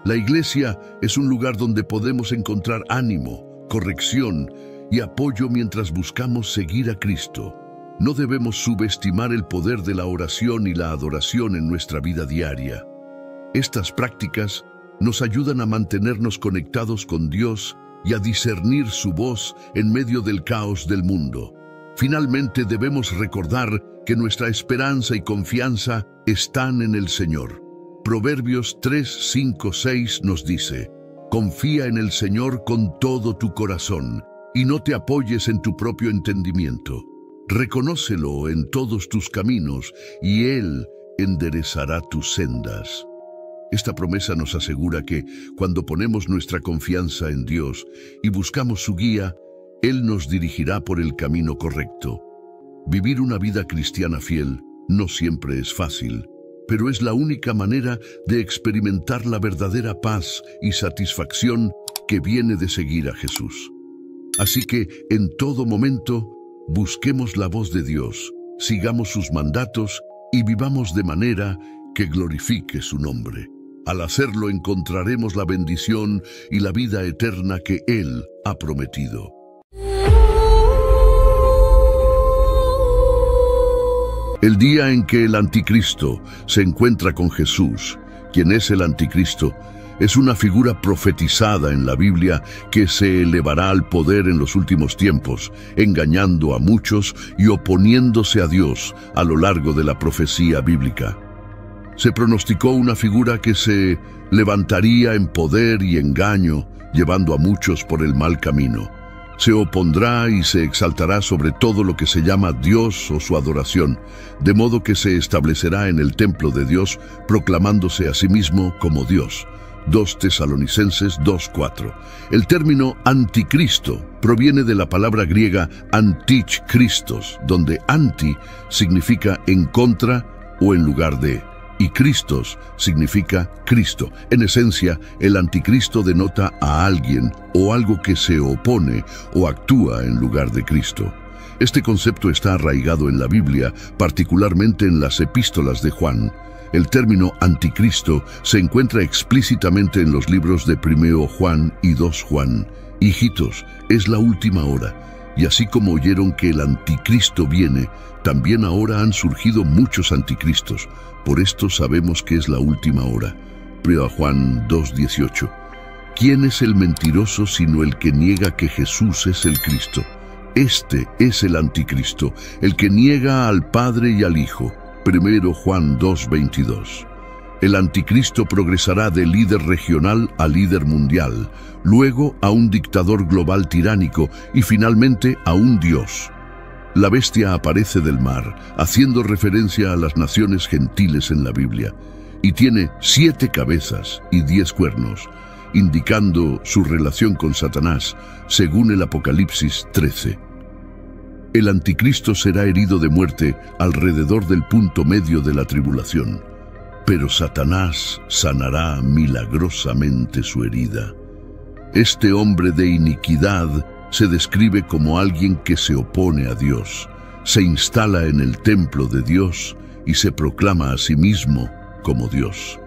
La iglesia es un lugar donde podemos encontrar ánimo, corrección y apoyo mientras buscamos seguir a Cristo. No debemos subestimar el poder de la oración y la adoración en nuestra vida diaria. Estas prácticas nos ayudan a mantenernos conectados con Dios y a discernir su voz en medio del caos del mundo. Finalmente, debemos recordar que nuestra esperanza y confianza están en el Señor. Proverbios 3:5-6 nos dice: «Confía en el Señor con todo tu corazón y no te apoyes en tu propio entendimiento. Reconócelo en todos tus caminos y Él enderezará tus sendas». Esta promesa nos asegura que cuando ponemos nuestra confianza en Dios y buscamos su guía, Él nos dirigirá por el camino correcto. Vivir una vida cristiana fiel no siempre es fácil, pero es la única manera de experimentar la verdadera paz y satisfacción que viene de seguir a Jesús. Así que, en todo momento, busquemos la voz de Dios, sigamos sus mandatos y vivamos de manera que glorifique su nombre. Al hacerlo, encontraremos la bendición y la vida eterna que Él ha prometido. El día en que el anticristo se encuentra con Jesús, quien es el anticristo, es una figura profetizada en la Biblia que se elevará al poder en los últimos tiempos, engañando a muchos y oponiéndose a Dios a lo largo de la profecía bíblica. Se pronosticó una figura que se levantaría en poder y engaño, llevando a muchos por el mal camino. Se opondrá y se exaltará sobre todo lo que se llama Dios o su adoración, de modo que se establecerá en el templo de Dios, proclamándose a sí mismo como Dios. 2 Tesalonicenses 2:4. El término anticristo proviene de la palabra griega antich Christos, donde anti significa en contra o en lugar de, y Christos significa Cristo. En esencia, el anticristo denota a alguien o algo que se opone o actúa en lugar de Cristo. Este concepto está arraigado en la Biblia, particularmente en las epístolas de Juan. El término anticristo se encuentra explícitamente en los libros de 1 Juan y 2 Juan. Hijitos, es la última hora, y así como oyeron que el anticristo viene, también ahora han surgido muchos anticristos. Por esto sabemos que es la última hora. 1 Juan 2:18. ¿Quién es el mentiroso sino el que niega que Jesús es el Cristo? Este es el anticristo, el que niega al Padre y al Hijo. 1 Juan 2:22. El anticristo progresará de líder regional a líder mundial, luego a un dictador global tiránico y finalmente a un dios. La bestia aparece del mar, haciendo referencia a las naciones gentiles en la Biblia, y tiene 7 cabezas y 10 cuernos, indicando su relación con Satanás, según el Apocalipsis 13. El anticristo será herido de muerte alrededor del punto medio de la tribulación, pero Satanás sanará milagrosamente su herida. Este hombre de iniquidad se describe como alguien que se opone a Dios, se instala en el templo de Dios y se proclama a sí mismo como Dios.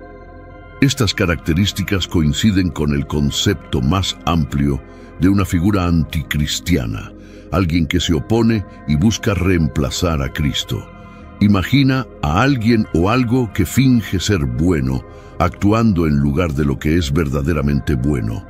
Estas características coinciden con el concepto más amplio de una figura anticristiana, alguien que se opone y busca reemplazar a Cristo. Imagina a alguien o algo que finge ser bueno, actuando en lugar de lo que es verdaderamente bueno,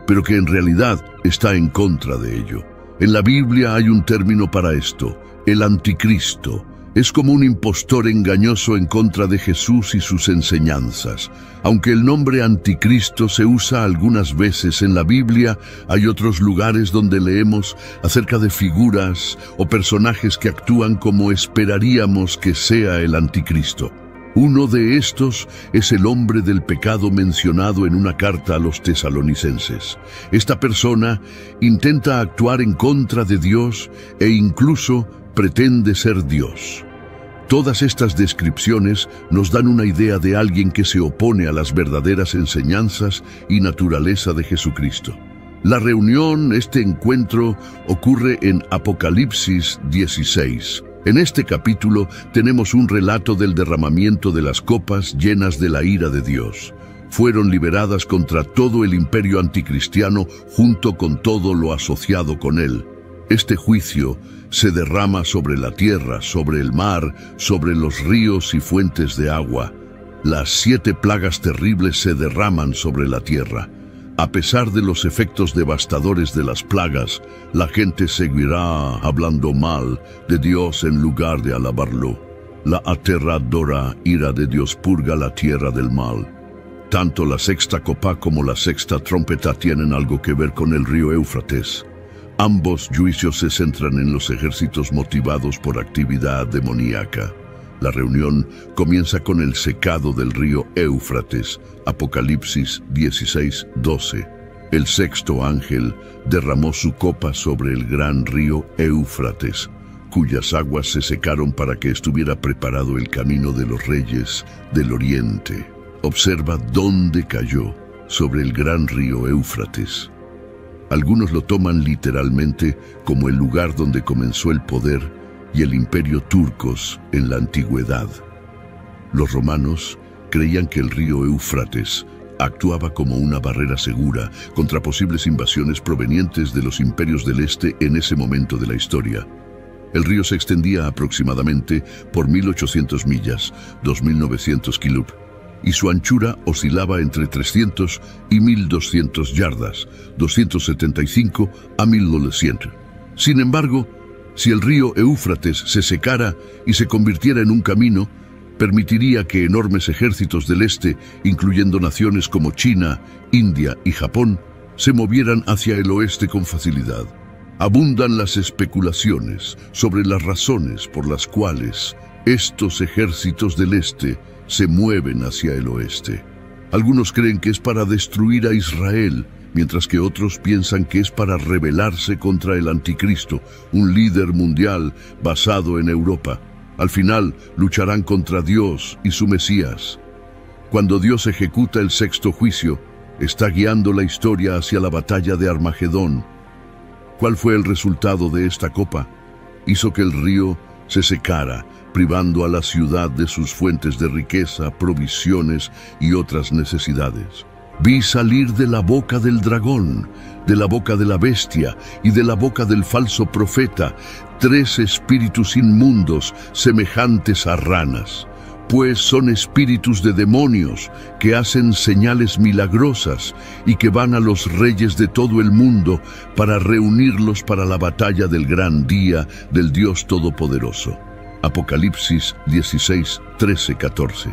pero que en realidad está en contra de ello. En la Biblia hay un término para esto: el anticristo. Es como un impostor engañoso en contra de Jesús y sus enseñanzas. Aunque el nombre anticristo se usa algunas veces en la Biblia, hay otros lugares donde leemos acerca de figuras o personajes que actúan como esperaríamos que sea el anticristo. Uno de estos es el hombre del pecado mencionado en una carta a los tesalonicenses. Esta persona intenta actuar en contra de Dios e incluso pretende ser Dios. Todas estas descripciones nos dan una idea de alguien que se opone a las verdaderas enseñanzas y naturaleza de Jesucristo. La reunión, este encuentro, ocurre en Apocalipsis 16. En este capítulo tenemos un relato del derramamiento de las copas llenas de la ira de Dios. Fueron liberadas contra todo el imperio anticristiano junto con todo lo asociado con él. Este juicio se derrama sobre la tierra, sobre el mar, sobre los ríos y fuentes de agua. Las 7 plagas terribles se derraman sobre la tierra. A pesar de los efectos devastadores de las plagas, la gente seguirá hablando mal de Dios en lugar de alabarlo. La aterradora ira de Dios purga la tierra del mal. Tanto la 6ª copa como la 6ª trompeta tienen algo que ver con el río Éufrates. Ambos juicios se centran en los ejércitos motivados por actividad demoníaca. La reunión comienza con el secado del río Éufrates, Apocalipsis 16:12. El 6º ángel derramó su copa sobre el gran río Éufrates, cuyas aguas se secaron para que estuviera preparado el camino de los reyes del oriente. Observa dónde cayó, sobre el gran río Éufrates. Algunos lo toman literalmente como el lugar donde comenzó el poder y el imperio turcos en la antigüedad. Los romanos creían que el río Éufrates actuaba como una barrera segura contra posibles invasiones provenientes de los imperios del este en ese momento de la historia. El río se extendía aproximadamente por 1.800 millas, 2.900 kilómetros, y su anchura oscilaba entre 300 y 1.200 yardas, 275 a 1.900. Sin embargo, si el río Éufrates se secara y se convirtiera en un camino, permitiría que enormes ejércitos del este, incluyendo naciones como China, India y Japón, se movieran hacia el oeste con facilidad. Abundan las especulaciones sobre las razones por las cuales estos ejércitos del este se mueven hacia el oeste. Algunos creen que es para destruir a Israel, mientras que otros piensan que es para rebelarse contra el anticristo, un líder mundial basado en Europa. Al final, lucharán contra Dios y su Mesías. Cuando Dios ejecuta el 6º juicio, está guiando la historia hacia la batalla de Armagedón. ¿Cuál fue el resultado de esta copa? Hizo que el río se secara, privando a la ciudad de sus fuentes de riqueza, provisiones y otras necesidades. Vi salir de la boca del dragón, de la boca de la bestia y de la boca del falso profeta 3 espíritus inmundos semejantes a ranas, pues son espíritus de demonios que hacen señales milagrosas y que van a los reyes de todo el mundo para reunirlos para la batalla del gran día del Dios Todopoderoso. Apocalipsis 16, 13, 14.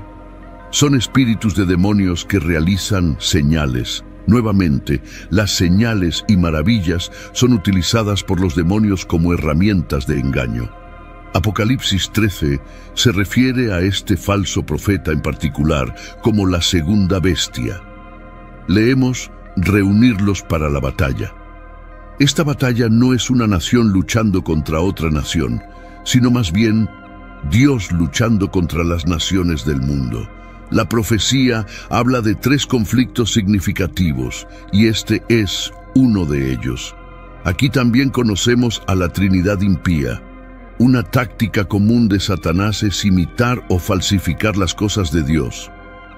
Son espíritus de demonios que realizan señales. Nuevamente, las señales y maravillas son utilizadas por los demonios como herramientas de engaño. Apocalipsis 13 se refiere a este falso profeta en particular como la segunda bestia. Leemos reunirlos para la batalla. Esta batalla no es una nación luchando contra otra nación, sino más bien Dios luchando contra las naciones del mundo. La profecía habla de 3 conflictos significativos, y este es uno de ellos. Aquí también conocemos a la Trinidad impía. Una táctica común de Satanás es imitar o falsificar las cosas de Dios,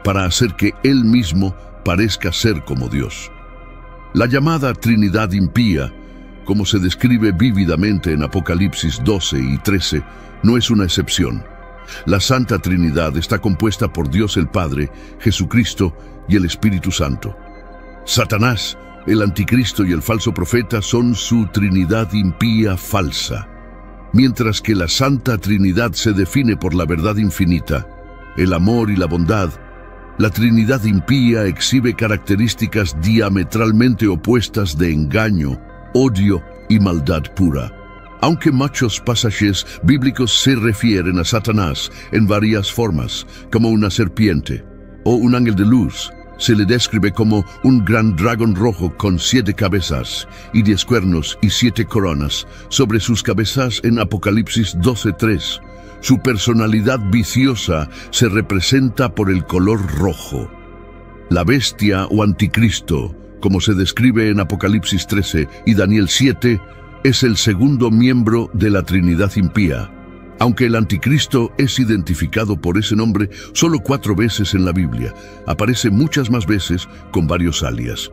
para hacer que Él mismo parezca ser como Dios. La llamada Trinidad impía, como se describe vívidamente en Apocalipsis 12 y 13, no es una excepción. La Santa Trinidad está compuesta por Dios el Padre, Jesucristo y el Espíritu Santo. Satanás, el anticristo y el falso profeta son su Trinidad impía falsa, mientras que la Santa Trinidad se define por la verdad infinita, el amor y la bondad. La Trinidad impía exhibe características diametralmente opuestas de engaño, odio y maldad pura. Aunque muchos pasajes bíblicos se refieren a Satanás en varias formas, como una serpiente o un ángel de luz, se le describe como un gran dragón rojo con 7 cabezas y 10 cuernos y 7 coronas sobre sus cabezas en Apocalipsis 12:3. Su personalidad viciosa se representa por el color rojo. La bestia o anticristo, como se describe en Apocalipsis 13 y Daniel 7, es el segundo miembro de la Trinidad impía. Aunque el anticristo es identificado por ese nombre solo 4 veces en la Biblia, aparece muchas más veces con varios alias.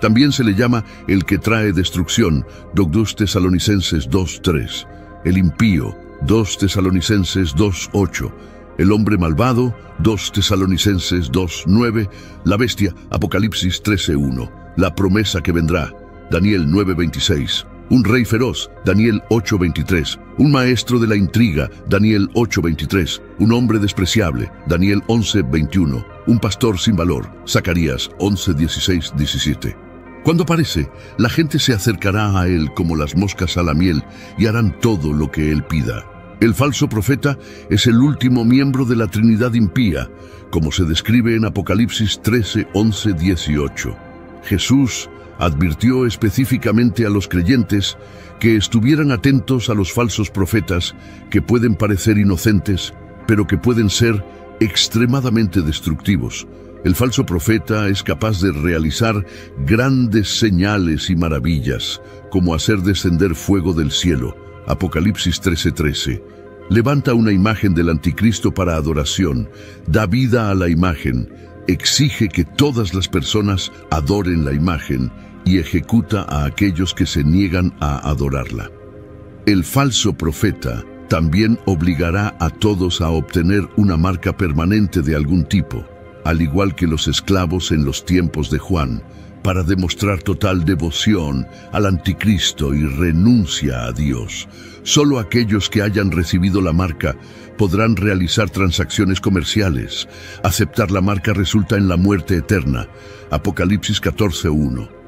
También se le llama el que trae destrucción, 2 Tesalonicenses 2:3, el impío, 2 Tesalonicenses 2:8, el hombre malvado, 2 Tesalonicenses 2:9, la bestia, Apocalipsis 13:1, la promesa que vendrá, Daniel 9:26, un rey feroz, Daniel 8:23, un maestro de la intriga, Daniel 8:23, un hombre despreciable, Daniel 11:21, un pastor sin valor, Zacarías 11:16-17. Cuando aparece, la gente se acercará a él como las moscas a la miel y harán todo lo que él pida. El falso profeta es el último miembro de la Trinidad impía, como se describe en Apocalipsis 13:11-18. Jesús advirtió específicamente a los creyentes que estuvieran atentos a los falsos profetas que pueden parecer inocentes, pero que pueden ser extremadamente destructivos. El falso profeta es capaz de realizar grandes señales y maravillas, como hacer descender fuego del cielo, Apocalipsis 13:13. Levanta una imagen del anticristo para adoración, da vida a la imagen, exige que todas las personas adoren la imagen y ejecuta a aquellos que se niegan a adorarla. El falso profeta también obligará a todos a obtener una marca permanente de algún tipo, al igual que los esclavos en los tiempos de Juan, para demostrar total devoción al anticristo y renuncia a Dios. Solo aquellos que hayan recibido la marca podrán realizar transacciones comerciales. Aceptar la marca resulta en la muerte eterna. Apocalipsis 14:1.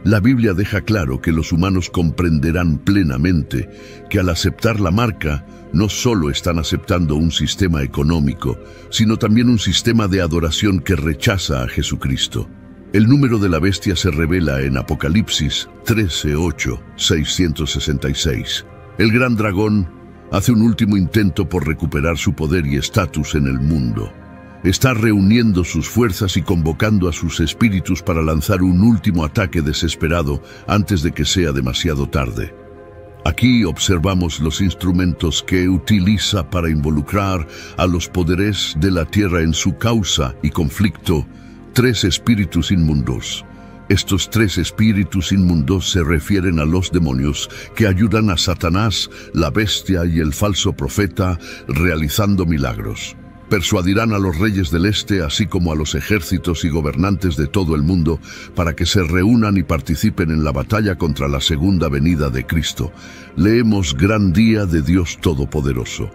La Biblia deja claro que los humanos comprenderán plenamente que al aceptar la marca, no solo están aceptando un sistema económico, sino también un sistema de adoración que rechaza a Jesucristo. El número de la bestia se revela en Apocalipsis 13:8, 666. El gran dragón hace un último intento por recuperar su poder y estatus en el mundo. Está reuniendo sus fuerzas y convocando a sus espíritus para lanzar un último ataque desesperado antes de que sea demasiado tarde. Aquí observamos los instrumentos que utiliza para involucrar a los poderes de la tierra en su causa y conflicto: 3 espíritus inmundos. Estos 3 espíritus inmundos se refieren a los demonios que ayudan a Satanás, la bestia y el falso profeta realizando milagros. Persuadirán a los reyes del este, así como a los ejércitos y gobernantes de todo el mundo, para que se reúnan y participen en la batalla contra la segunda venida de Cristo. Leemos: gran día de Dios Todopoderoso.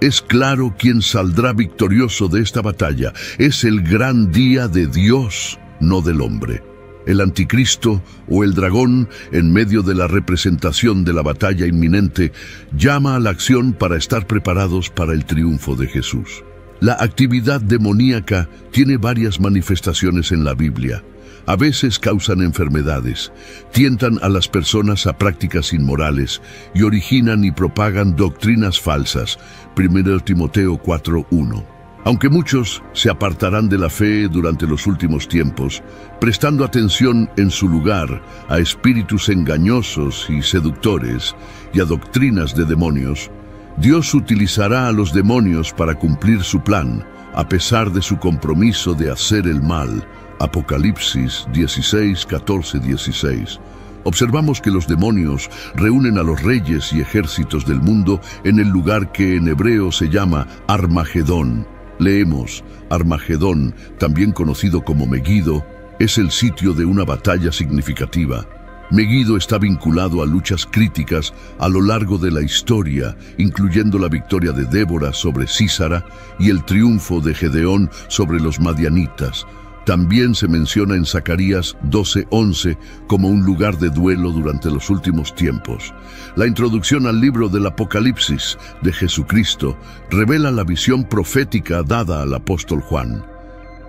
Es claro quién saldrá victorioso de esta batalla. Es el gran día de Dios, no del hombre. El anticristo o el dragón, en medio de la representación de la batalla inminente, llama a la acción para estar preparados para el triunfo de Jesús. La actividad demoníaca tiene varias manifestaciones en la Biblia. A veces causan enfermedades, tientan a las personas a prácticas inmorales y originan y propagan doctrinas falsas. 1 Timoteo 4:1. Aunque muchos se apartarán de la fe durante los últimos tiempos, prestando atención en su lugar a espíritus engañosos y seductores y a doctrinas de demonios, Dios utilizará a los demonios para cumplir su plan, a pesar de su compromiso de hacer el mal. Apocalipsis 16, 14, 16. Observamos que los demonios reúnen a los reyes y ejércitos del mundo en el lugar que en hebreo se llama Armagedón. Leemos, Armagedón, también conocido como Megido, es el sitio de una batalla significativa. Megido está vinculado a luchas críticas a lo largo de la historia, incluyendo la victoria de Débora sobre Sísara y el triunfo de Gedeón sobre los madianitas. También se menciona en Zacarías 12:11 como un lugar de duelo durante los últimos tiempos. La introducción al libro del Apocalipsis de Jesucristo revela la visión profética dada al apóstol Juan.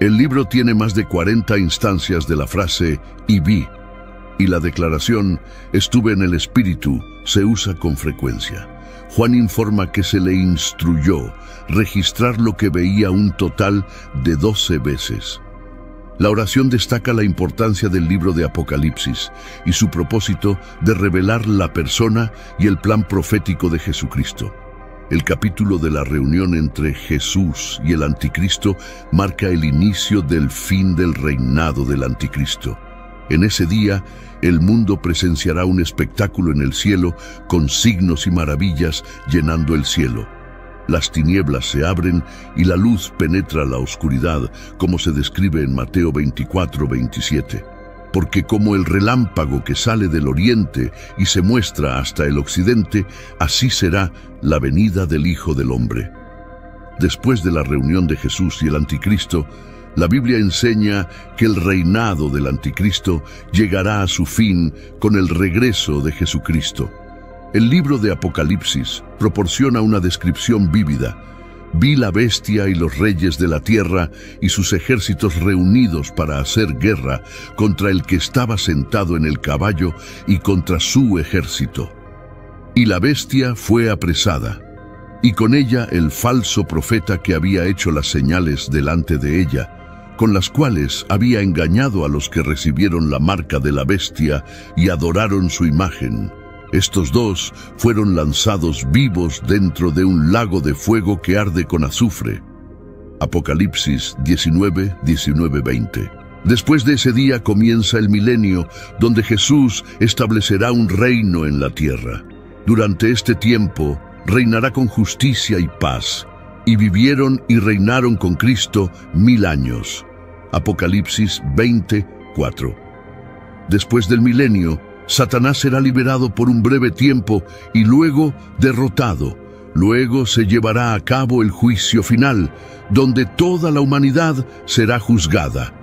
El libro tiene más de 40 instancias de la frase «y vi», y la declaración «estuve en el Espíritu» se usa con frecuencia. Juan informa que se le instruyó registrar lo que veía un total de 12 veces. La oración destaca la importancia del libro de Apocalipsis y su propósito de revelar la persona y el plan profético de Jesucristo. El capítulo de la reunión entre Jesús y el Anticristo marca el inicio del fin del reinado del Anticristo. En ese día, el mundo presenciará un espectáculo en el cielo con signos y maravillas llenando el cielo. Las tinieblas se abren y la luz penetra la oscuridad, como se describe en Mateo 24:27. Porque como el relámpago que sale del oriente y se muestra hasta el occidente, así será la venida del Hijo del Hombre. Después de la reunión de Jesús y el Anticristo, la Biblia enseña que el reinado del Anticristo llegará a su fin con el regreso de Jesucristo. El libro de Apocalipsis proporciona una descripción vívida. Vi la bestia y los reyes de la tierra y sus ejércitos reunidos para hacer guerra contra el que estaba sentado en el caballo y contra su ejército. Y la bestia fue apresada, y con ella el falso profeta que había hecho las señales delante de ella, con las cuales había engañado a los que recibieron la marca de la bestia y adoraron su imagen. Estos dos fueron lanzados vivos dentro de un lago de fuego que arde con azufre. Apocalipsis 19, 19-20. Después de ese día comienza el milenio, donde Jesús establecerá un reino en la tierra. Durante este tiempo, reinará con justicia y paz, y vivieron y reinaron con Cristo 1000 años. Apocalipsis 20, 4. Después del milenio, Satanás será liberado por un breve tiempo y luego derrotado. Luego se llevará a cabo el juicio final, donde toda la humanidad será juzgada.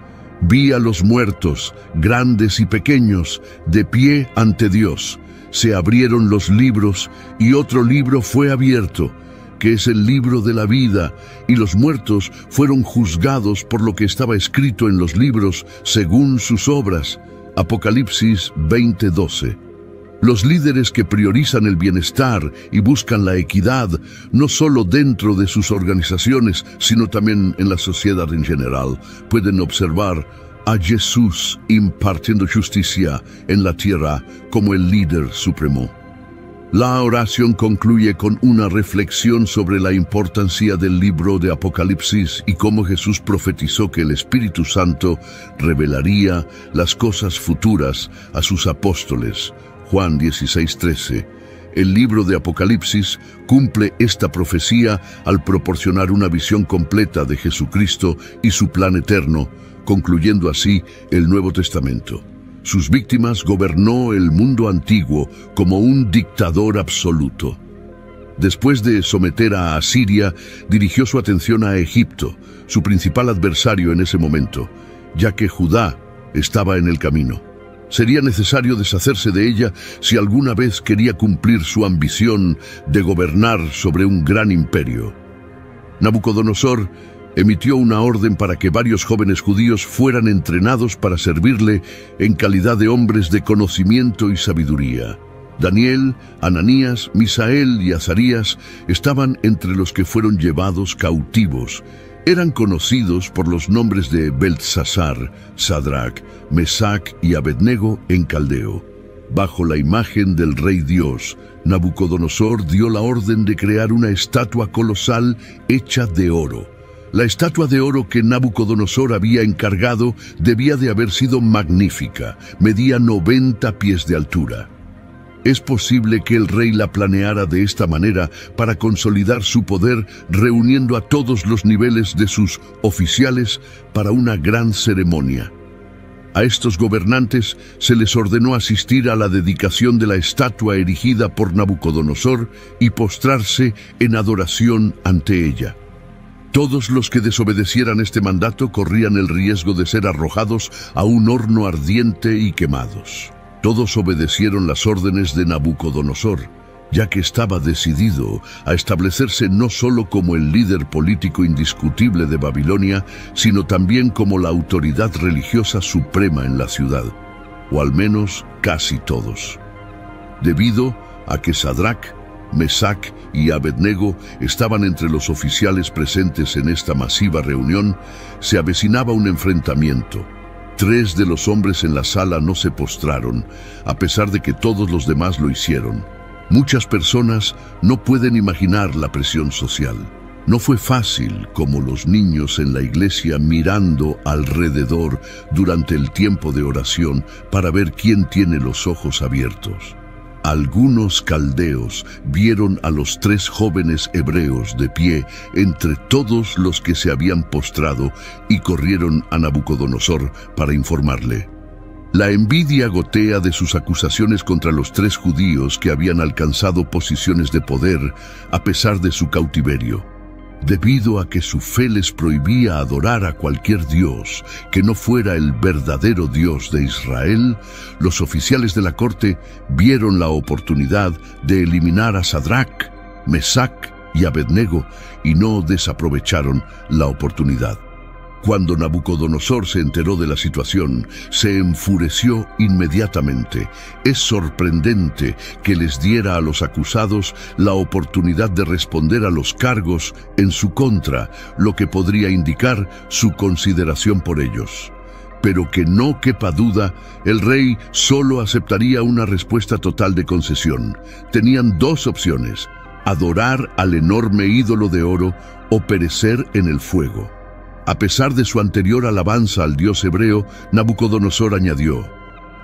Vi a los muertos, grandes y pequeños, de pie ante Dios. Se abrieron los libros y otro libro fue abierto, que es el libro de la vida, y los muertos fueron juzgados por lo que estaba escrito en los libros según sus obras. Apocalipsis 20:12. Los líderes que priorizan el bienestar y buscan la equidad, no solo dentro de sus organizaciones, sino también en la sociedad en general, pueden observar a Jesús impartiendo justicia en la tierra como el líder supremo. La oración concluye con una reflexión sobre la importancia del libro de Apocalipsis y cómo Jesús profetizó que el Espíritu Santo revelaría las cosas futuras a sus apóstoles. Juan 16:13. El libro de Apocalipsis cumple esta profecía al proporcionar una visión completa de Jesucristo y su plan eterno, concluyendo así el Nuevo Testamento. Sus víctimas gobernó el mundo antiguo como un dictador absoluto. Después de someter a Asiria, dirigió su atención a Egipto, su principal adversario en ese momento, ya que Judá estaba en el camino. Sería necesario deshacerse de ella si alguna vez quería cumplir su ambición de gobernar sobre un gran imperio. Nabucodonosor emitió una orden para que varios jóvenes judíos fueran entrenados para servirle en calidad de hombres de conocimiento y sabiduría. Daniel, Ananías, Misael y Azarías estaban entre los que fueron llevados cautivos. Eran conocidos por los nombres de Beltsasar, Sadrach, Mesac y Abednego en caldeo. Bajo la imagen del Rey Dios, Nabucodonosor dio la orden de crear una estatua colosal hecha de oro. La estatua de oro que Nabucodonosor había encargado debía de haber sido magnífica, medía 90 pies de altura. Es posible que el rey la planeara de esta manera para consolidar su poder, reuniendo a todos los niveles de sus oficiales para una gran ceremonia. A estos gobernantes se les ordenó asistir a la dedicación de la estatua erigida por Nabucodonosor y postrarse en adoración ante ella. Todos los que desobedecieran este mandato corrían el riesgo de ser arrojados a un horno ardiente y quemados. Todos obedecieron las órdenes de Nabucodonosor, ya que estaba decidido a establecerse no solo como el líder político indiscutible de Babilonia, sino también como la autoridad religiosa suprema en la ciudad, o al menos casi todos. Debido a que Sadrach, Mesac y Abednego estaban entre los oficiales presentes en esta masiva reunión, se avecinaba un enfrentamiento. 3 de los hombres en la sala no se postraron, a pesar de que todos los demás lo hicieron. Muchas personas no pueden imaginar la presión social. No fue fácil, como los niños en la iglesia mirando alrededor durante el tiempo de oración para ver quién tiene los ojos abiertos. Algunos caldeos vieron a los 3 jóvenes hebreos de pie entre todos los que se habían postrado y corrieron a Nabucodonosor para informarle. La envidia gotea de sus acusaciones contra los 3 judíos que habían alcanzado posiciones de poder a pesar de su cautiverio. Debido a que su fe les prohibía adorar a cualquier dios que no fuera el verdadero Dios de Israel, los oficiales de la corte vieron la oportunidad de eliminar a Sadrach, Mesac y Abednego y no desaprovecharon la oportunidad. Cuando Nabucodonosor se enteró de la situación, se enfureció inmediatamente. Es sorprendente que les diera a los acusados la oportunidad de responder a los cargos en su contra, lo que podría indicar su consideración por ellos. Pero que no quepa duda, el rey solo aceptaría una respuesta total de concesión. Tenían 2 opciones: adorar al enorme ídolo de oro o perecer en el fuego. A pesar de su anterior alabanza al dios hebreo, Nabucodonosor añadió: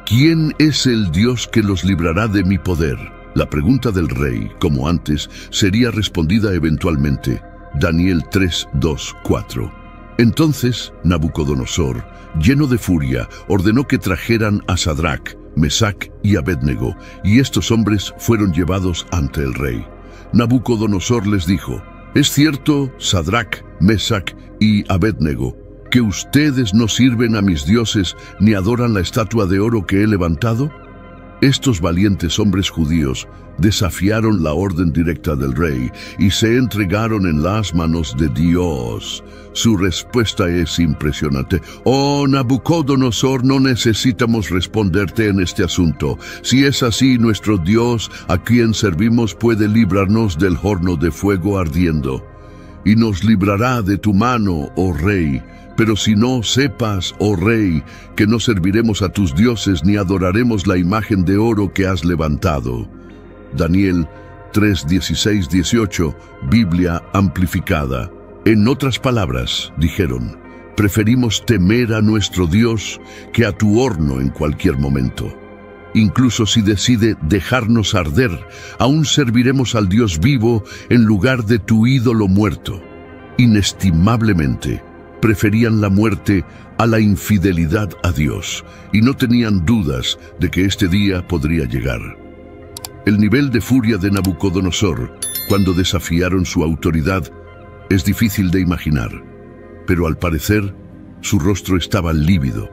¿Quién es el Dios que los librará de mi poder? La pregunta del rey, como antes, sería respondida eventualmente. Daniel 3, 2, 4. Entonces, Nabucodonosor, lleno de furia, ordenó que trajeran a Sadrach, Mesac y Abednego, y estos hombres fueron llevados ante el rey. Nabucodonosor les dijo: ¿Es cierto, Sadrach, Mesac y Abednego, que ustedes no sirven a mis dioses ni adoran la estatua de oro que he levantado? Estos valientes hombres judíos desafiaron la orden directa del rey y se entregaron en las manos de Dios. Su respuesta es impresionante. Oh, Nabucodonosor, no necesitamos responderte en este asunto. Si es así, nuestro Dios, a quien servimos, puede librarnos del horno de fuego ardiendo. Y nos librará de tu mano, oh rey. Pero si no, sepas, oh rey, que no serviremos a tus dioses ni adoraremos la imagen de oro que has levantado. Daniel 3, 16, 18, Biblia amplificada. En otras palabras, dijeron, preferimos temer a nuestro Dios que a tu horno en cualquier momento. Incluso si decide dejarnos arder, aún serviremos al Dios vivo en lugar de tu ídolo muerto. Inestimablemente, preferían la muerte a la infidelidad a Dios, y no tenían dudas de que este día podría llegar. El nivel de furia de Nabucodonosor, cuando desafiaron su autoridad, es difícil de imaginar, pero al parecer, su rostro estaba lívido.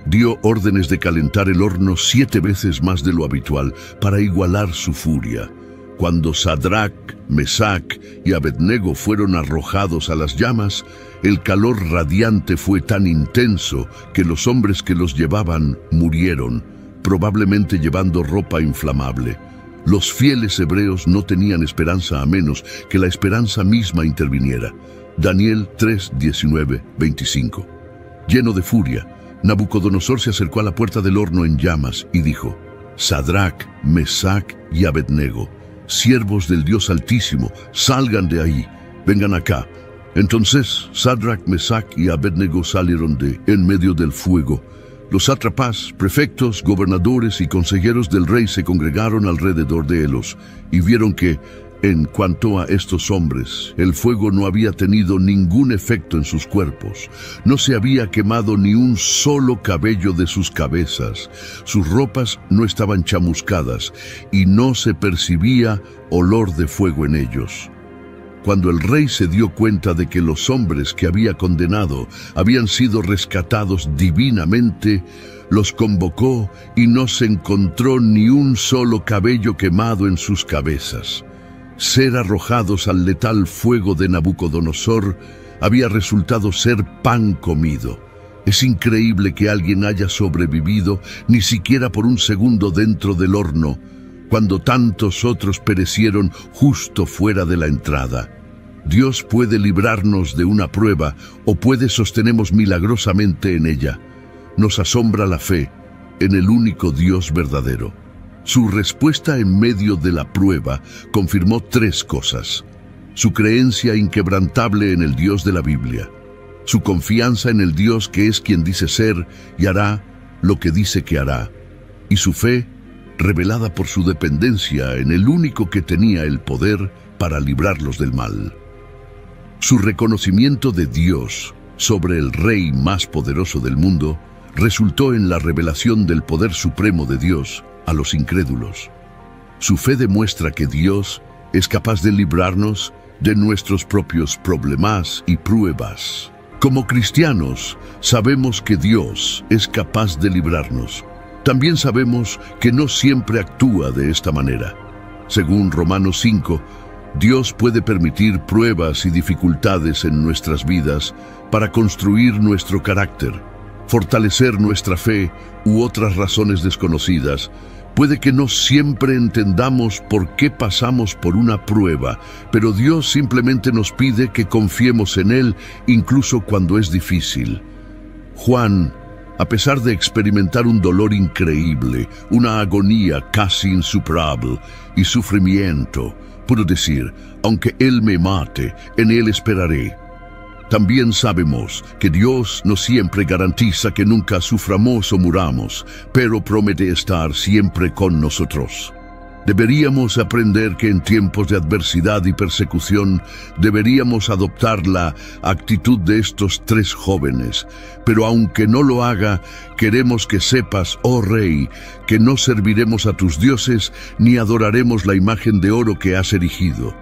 Dio órdenes de calentar el horno 7 veces más de lo habitual para igualar su furia. Cuando Sadrach, Mesac y Abednego fueron arrojados a las llamas, el calor radiante fue tan intenso que los hombres que los llevaban murieron, probablemente llevando ropa inflamable. Los fieles hebreos no tenían esperanza a menos que la esperanza misma interviniera. Daniel 3, 19, 25. Lleno de furia, Nabucodonosor se acercó a la puerta del horno en llamas y dijo: Sadrac, Mesac y Abednego, siervos del Dios Altísimo, salgan de ahí, vengan acá. Entonces Sadrac, Mesac y Abednego salieron de en medio del fuego. Los sátrapas, prefectos, gobernadores y consejeros del rey se congregaron alrededor de ellos y vieron que, en cuanto a estos hombres, el fuego no había tenido ningún efecto en sus cuerpos, no se había quemado ni un solo cabello de sus cabezas, sus ropas no estaban chamuscadas y no se percibía olor de fuego en ellos. Cuando el rey se dio cuenta de que los hombres que había condenado habían sido rescatados divinamente, los convocó y no se encontró ni un solo cabello quemado en sus cabezas. Ser arrojados al letal fuego de Nabucodonosor había resultado ser pan comido. Es increíble que alguien haya sobrevivido ni siquiera por un segundo dentro del horno, cuando tantos otros perecieron justo fuera de la entrada. Dios puede librarnos de una prueba o puede sostenernos milagrosamente en ella. Nos asombra la fe en el único Dios verdadero. Su respuesta en medio de la prueba confirmó tres cosas: su creencia inquebrantable en el Dios de la Biblia, su confianza en el Dios que es quien dice ser y hará lo que dice que hará, y su fe revelada por su dependencia en el único que tenía el poder para librarlos del mal. Su reconocimiento de Dios sobre el rey más poderoso del mundo resultó en la revelación del poder supremo de Dios a los incrédulos. Su fe demuestra que Dios es capaz de librarnos de nuestros propios problemas y pruebas. Como cristianos, sabemos que Dios es capaz de librarnos. También sabemos que no siempre actúa de esta manera. Según Romanos 5, Dios puede permitir pruebas y dificultades en nuestras vidas para construir nuestro carácter, fortalecer nuestra fe u otras razones desconocidas. Puede que no siempre entendamos por qué pasamos por una prueba, pero Dios simplemente nos pide que confiemos en Él incluso cuando es difícil. Juan, a pesar de experimentar un dolor increíble, una agonía casi insuperable y sufrimiento, pudo decir: aunque Él me mate, en Él esperaré. También sabemos que Dios no siempre garantiza que nunca suframos o muramos, pero promete estar siempre con nosotros. Deberíamos aprender que en tiempos de adversidad y persecución deberíamos adoptar la actitud de estos tres jóvenes. Pero aunque no lo haga, queremos que sepas, oh Rey, que no serviremos a tus dioses ni adoraremos la imagen de oro que has erigido.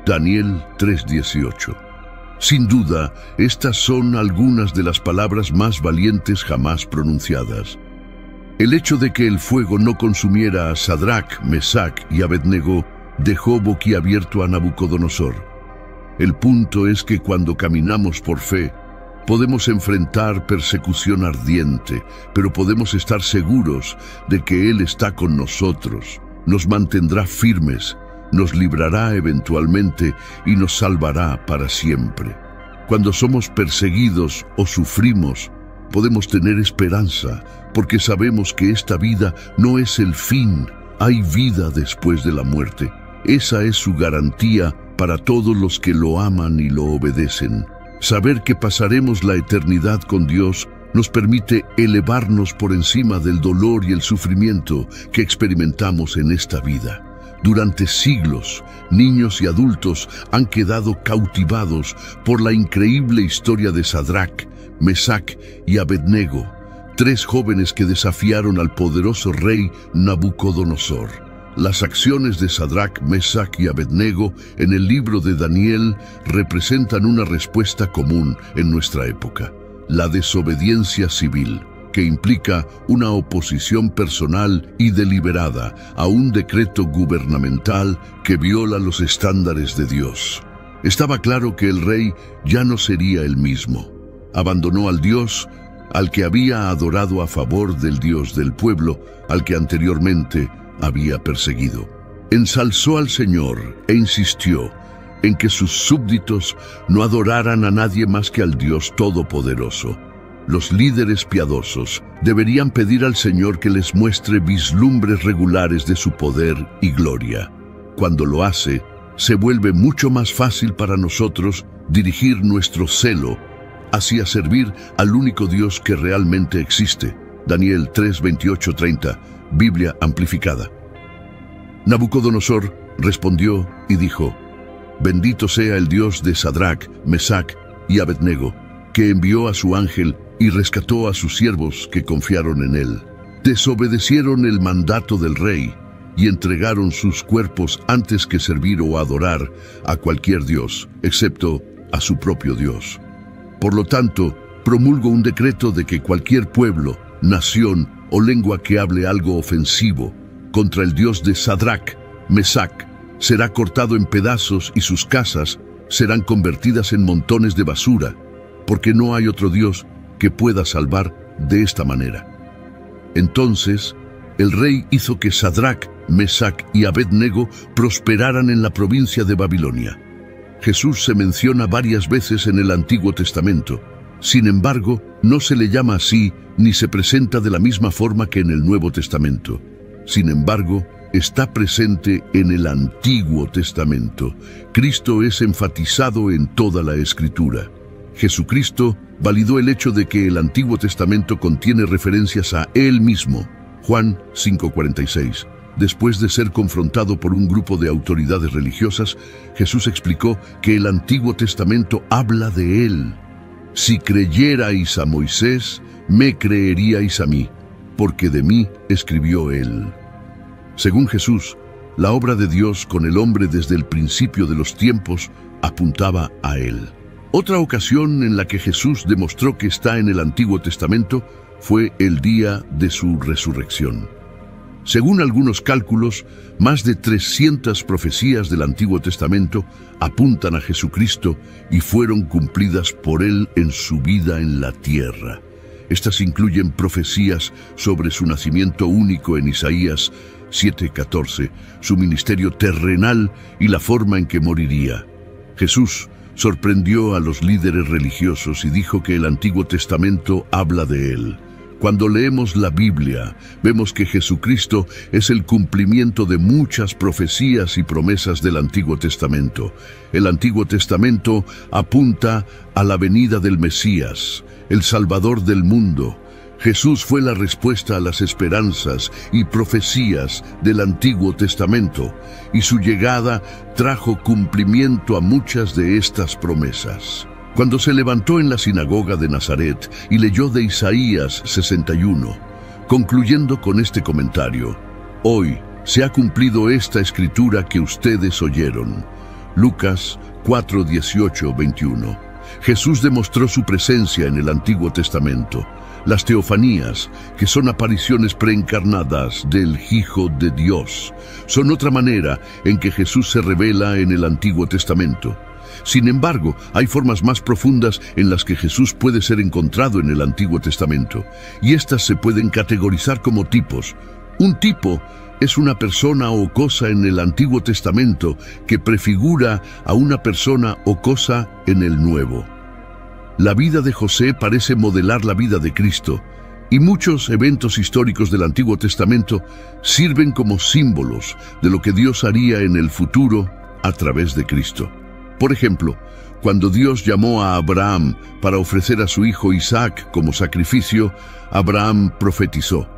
Daniel 3:18. Sin duda, estas son algunas de las palabras más valientes jamás pronunciadas. El hecho de que el fuego no consumiera a Sadrac, Mesac y Abednego dejó boquiabierto a Nabucodonosor. El punto es que cuando caminamos por fe, podemos enfrentar persecución ardiente, pero podemos estar seguros de que Él está con nosotros, nos mantendrá firmes, nos librará eventualmente y nos salvará para siempre. Cuando somos perseguidos o sufrimos, podemos tener esperanza, porque sabemos que esta vida no es el fin, hay vida después de la muerte. Esa es su garantía para todos los que lo aman y lo obedecen. Saber que pasaremos la eternidad con Dios nos permite elevarnos por encima del dolor y el sufrimiento que experimentamos en esta vida. Durante siglos, niños y adultos han quedado cautivados por la increíble historia de Sadrac, Mesac y Abednego, tres jóvenes que desafiaron al poderoso rey Nabucodonosor. Las acciones de Sadrac, Mesac y Abednego en el libro de Daniel representan una respuesta común en nuestra época: la desobediencia civil, que implica una oposición personal y deliberada a un decreto gubernamental que viola los estándares de Dios. Estaba claro que el rey ya no sería el mismo. Abandonó al Dios al que había adorado a favor del Dios del pueblo, al que anteriormente había perseguido. Ensalzó al Señor e insistió: en que sus súbditos no adoraran a nadie más que al Dios Todopoderoso. Los líderes piadosos deberían pedir al Señor que les muestre vislumbres regulares de su poder y gloria. Cuando lo hace, se vuelve mucho más fácil para nosotros dirigir nuestro celo hacia servir al único Dios que realmente existe. Daniel 3, 28-30, Biblia amplificada. Nabucodonosor respondió y dijo: Bendito sea el Dios de Sadrach, Mesach y Abednego, que envió a su ángel y rescató a sus siervos que confiaron en él. Desobedecieron el mandato del rey y entregaron sus cuerpos antes que servir o adorar a cualquier dios, excepto a su propio Dios. Por lo tanto, promulgo un decreto de que cualquier pueblo, nación o lengua que hable algo ofensivo contra el Dios de Sadrach, Mesach, será cortado en pedazos y sus casas serán convertidas en montones de basura, porque no hay otro Dios que pueda salvar de esta manera. Entonces, el rey hizo que Sadrach, Mesach y Abednego prosperaran en la provincia de Babilonia. Jesús se menciona varias veces en el Antiguo Testamento. Sin embargo, no se le llama así ni se presenta de la misma forma que en el Nuevo Testamento. Sin embargo, está presente en el Antiguo Testamento. Cristo es enfatizado en toda la Escritura. Jesucristo validó el hecho de que el Antiguo Testamento contiene referencias a Él mismo. Juan 5:46. Después de ser confrontado por un grupo de autoridades religiosas, Jesús explicó que el Antiguo Testamento habla de Él. Si creyerais a Moisés, me creeríais a mí, porque de mí escribió Él. Según Jesús, la obra de Dios con el hombre desde el principio de los tiempos apuntaba a Él. Otra ocasión en la que Jesús demostró que está en el Antiguo Testamento fue el día de su resurrección. Según algunos cálculos, más de 300 profecías del Antiguo Testamento apuntan a Jesucristo y fueron cumplidas por Él en su vida en la tierra. Estas incluyen profecías sobre su nacimiento único en Isaías 7:14, su ministerio terrenal y la forma en que moriría. Jesús sorprendió a los líderes religiosos y dijo que el Antiguo Testamento habla de Él. Cuando leemos la Biblia, vemos que Jesucristo es el cumplimiento de muchas profecías y promesas del Antiguo Testamento. El Antiguo Testamento apunta a la venida del Mesías, el Salvador del mundo. Jesús fue la respuesta a las esperanzas y profecías del Antiguo Testamento, y su llegada trajo cumplimiento a muchas de estas promesas. Cuando se levantó en la sinagoga de Nazaret y leyó de Isaías 61, concluyendo con este comentario: Hoy se ha cumplido esta escritura que ustedes oyeron. Lucas 4:18-21. Jesús demostró su presencia en el Antiguo Testamento. Las teofanías, que son apariciones preencarnadas del Hijo de Dios, son otra manera en que Jesús se revela en el Antiguo Testamento. Sin embargo, hay formas más profundas en las que Jesús puede ser encontrado en el Antiguo Testamento, y estas se pueden categorizar como tipos. Un tipo es una persona o cosa en el Antiguo Testamento que prefigura a una persona o cosa en el Nuevo. La vida de José parece modelar la vida de Cristo, y muchos eventos históricos del Antiguo Testamento sirven como símbolos de lo que Dios haría en el futuro a través de Cristo. Por ejemplo, cuando Dios llamó a Abraham para ofrecer a su hijo Isaac como sacrificio, Abraham profetizó: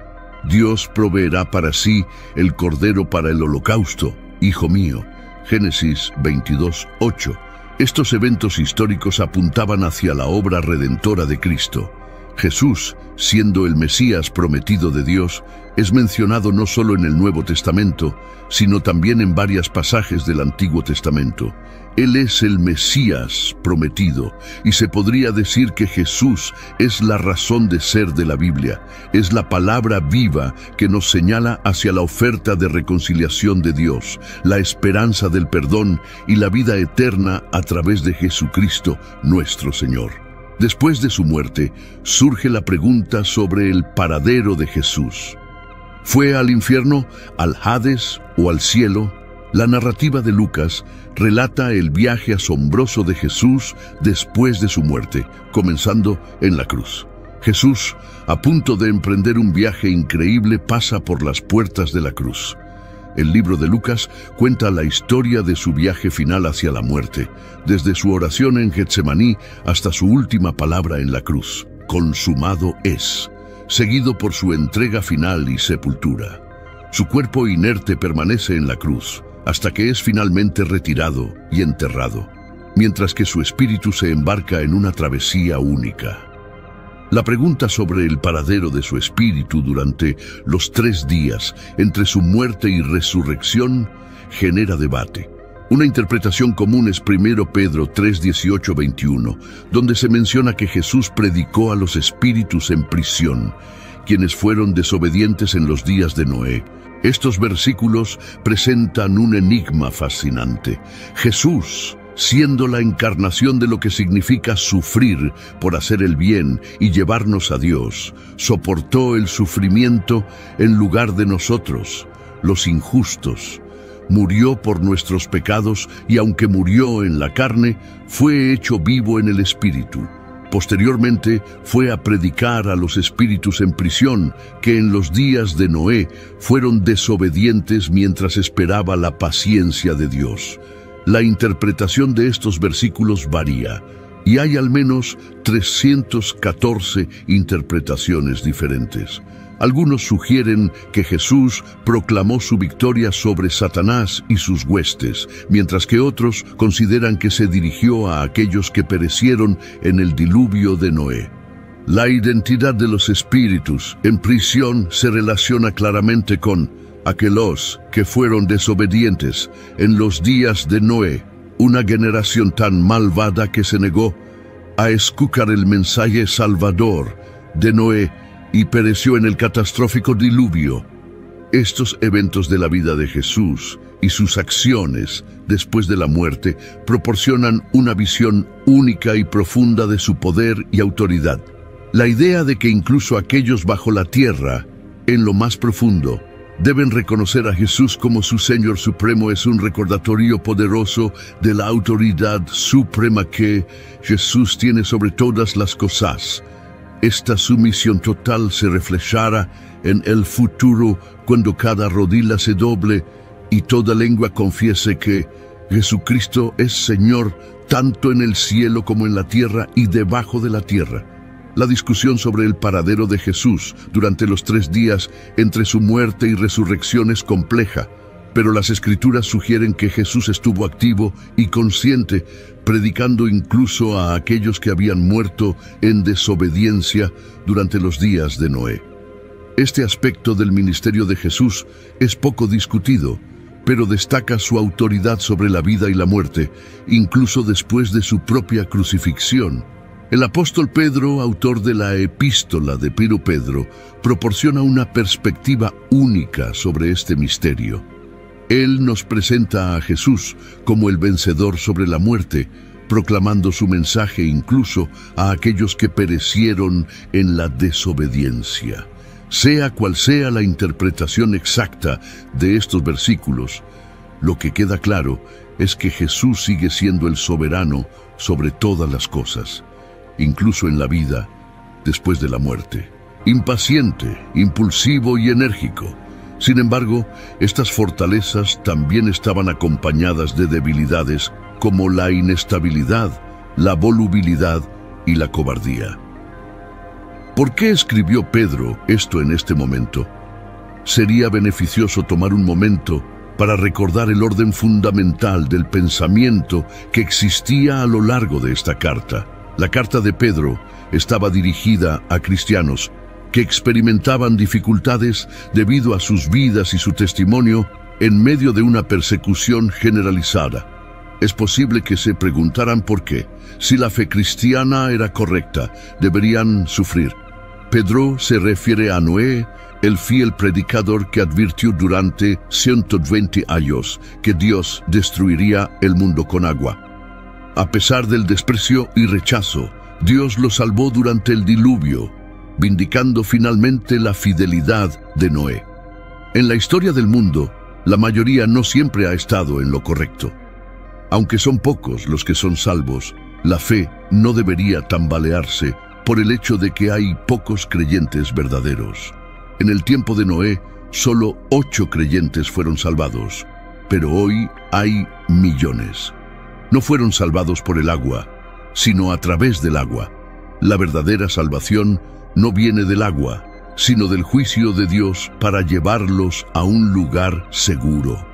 Dios proveerá para sí el cordero para el holocausto, hijo mío. Génesis 22:8. Estos eventos históricos apuntaban hacia la obra redentora de Cristo. Jesús, siendo el Mesías prometido de Dios, es mencionado no solo en el Nuevo Testamento, sino también en varios pasajes del Antiguo Testamento. Él es el Mesías prometido, y se podría decir que Jesús es la razón de ser de la Biblia. Es la palabra viva que nos señala hacia la oferta de reconciliación de Dios, la esperanza del perdón y la vida eterna a través de Jesucristo, nuestro Señor. Después de su muerte, surge la pregunta sobre el paradero de Jesús. ¿Fue al infierno, al Hades o al cielo? La narrativa de Lucas relata el viaje asombroso de Jesús después de su muerte, comenzando en la cruz. Jesús, a punto de emprender un viaje increíble, pasa por las puertas de la cruz. El libro de Lucas cuenta la historia de su viaje final hacia la muerte, desde su oración en Getsemaní hasta su última palabra en la cruz: consumado es, seguido por su entrega final y sepultura. Su cuerpo inerte permanece en la cruz, hasta que es finalmente retirado y enterrado, mientras que su espíritu se embarca en una travesía única. La pregunta sobre el paradero de su espíritu durante los 3 días entre su muerte y resurrección genera debate. Una interpretación común es 1 Pedro 3, 18, 21, donde se menciona que Jesús predicó a los espíritus en prisión, quienes fueron desobedientes en los días de Noé. Estos versículos presentan un enigma fascinante. Jesús, siendo la encarnación de lo que significa sufrir por hacer el bien y llevarnos a Dios, soportó el sufrimiento en lugar de nosotros, los injustos. Murió por nuestros pecados y aunque murió en la carne, fue hecho vivo en el espíritu. Posteriormente fue a predicar a los espíritus en prisión que en los días de Noé fueron desobedientes mientras esperaba la paciencia de Dios. La interpretación de estos versículos varía, y hay al menos 314 interpretaciones diferentes. Algunos sugieren que Jesús proclamó su victoria sobre Satanás y sus huestes, mientras que otros consideran que se dirigió a aquellos que perecieron en el diluvio de Noé. La identidad de los espíritus en prisión se relaciona claramente con aquellos que fueron desobedientes en los días de Noé, una generación tan malvada que se negó a escuchar el mensaje salvador de Noé y pereció en el catastrófico diluvio. Estos eventos de la vida de Jesús y sus acciones después de la muerte proporcionan una visión única y profunda de su poder y autoridad. La idea de que incluso aquellos bajo la tierra, en lo más profundo, deben reconocer a Jesús como su Señor Supremo es un recordatorio poderoso de la autoridad suprema que Jesús tiene sobre todas las cosas. Esta sumisión total se reflejará en el futuro cuando cada rodilla se doble y toda lengua confiese que Jesucristo es Señor tanto en el cielo como en la tierra y debajo de la tierra. La discusión sobre el paradero de Jesús durante los 3 días entre su muerte y resurrección es compleja, pero las Escrituras sugieren que Jesús estuvo activo y consciente, predicando incluso a aquellos que habían muerto en desobediencia durante los días de Noé. Este aspecto del ministerio de Jesús es poco discutido, pero destaca su autoridad sobre la vida y la muerte, incluso después de su propia crucifixión. El apóstol Pedro, autor de la epístola de 1 Pedro, proporciona una perspectiva única sobre este misterio. Él nos presenta a Jesús como el vencedor sobre la muerte, proclamando su mensaje incluso a aquellos que perecieron en la desobediencia. Sea cual sea la interpretación exacta de estos versículos, lo que queda claro es que Jesús sigue siendo el soberano sobre todas las cosas, incluso en la vida después de la muerte. Impaciente, impulsivo y enérgico. Sin embargo, estas fortalezas también estaban acompañadas de debilidades como la inestabilidad, la volubilidad y la cobardía. ¿Por qué escribió Pedro esto en este momento? Sería beneficioso tomar un momento para recordar el orden fundamental del pensamiento que existía a lo largo de esta carta. La carta de Pedro estaba dirigida a cristianos que experimentaban dificultades debido a sus vidas y su testimonio en medio de una persecución generalizada. Es posible que se preguntaran por qué. Si la fe cristiana era correcta, deberían sufrir. Pedro se refiere a Noé, el fiel predicador que advirtió durante 120 años que Dios destruiría el mundo con agua. A pesar del desprecio y rechazo, Dios lo salvó durante el diluvio, vindicando finalmente la fidelidad de Noé. En la historia del mundo, La mayoría no siempre ha estado en lo correcto. Aunque son pocos los que son salvos, la fe no debería tambalearse por el hecho de que hay pocos creyentes verdaderos. En el tiempo de Noé, solo 8 creyentes fueron salvados, pero hoy hay millones. No fueron salvados por el agua, sino a través del agua. La verdadera salvación no viene del agua, sino del juicio de Dios para llevarlos a un lugar seguro.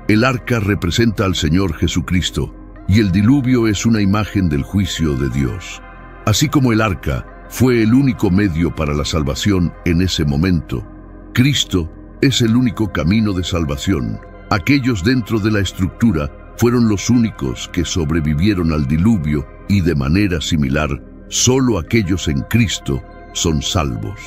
El arca representa al Señor Jesucristo, y el diluvio es una imagen del juicio de Dios. Así como el arca fue el único medio para la salvación en ese momento, Cristo es el único camino de salvación. Aquellos dentro de la estructura fueron los únicos que sobrevivieron al diluvio y de manera similar, solo aquellos en Cristo son salvos.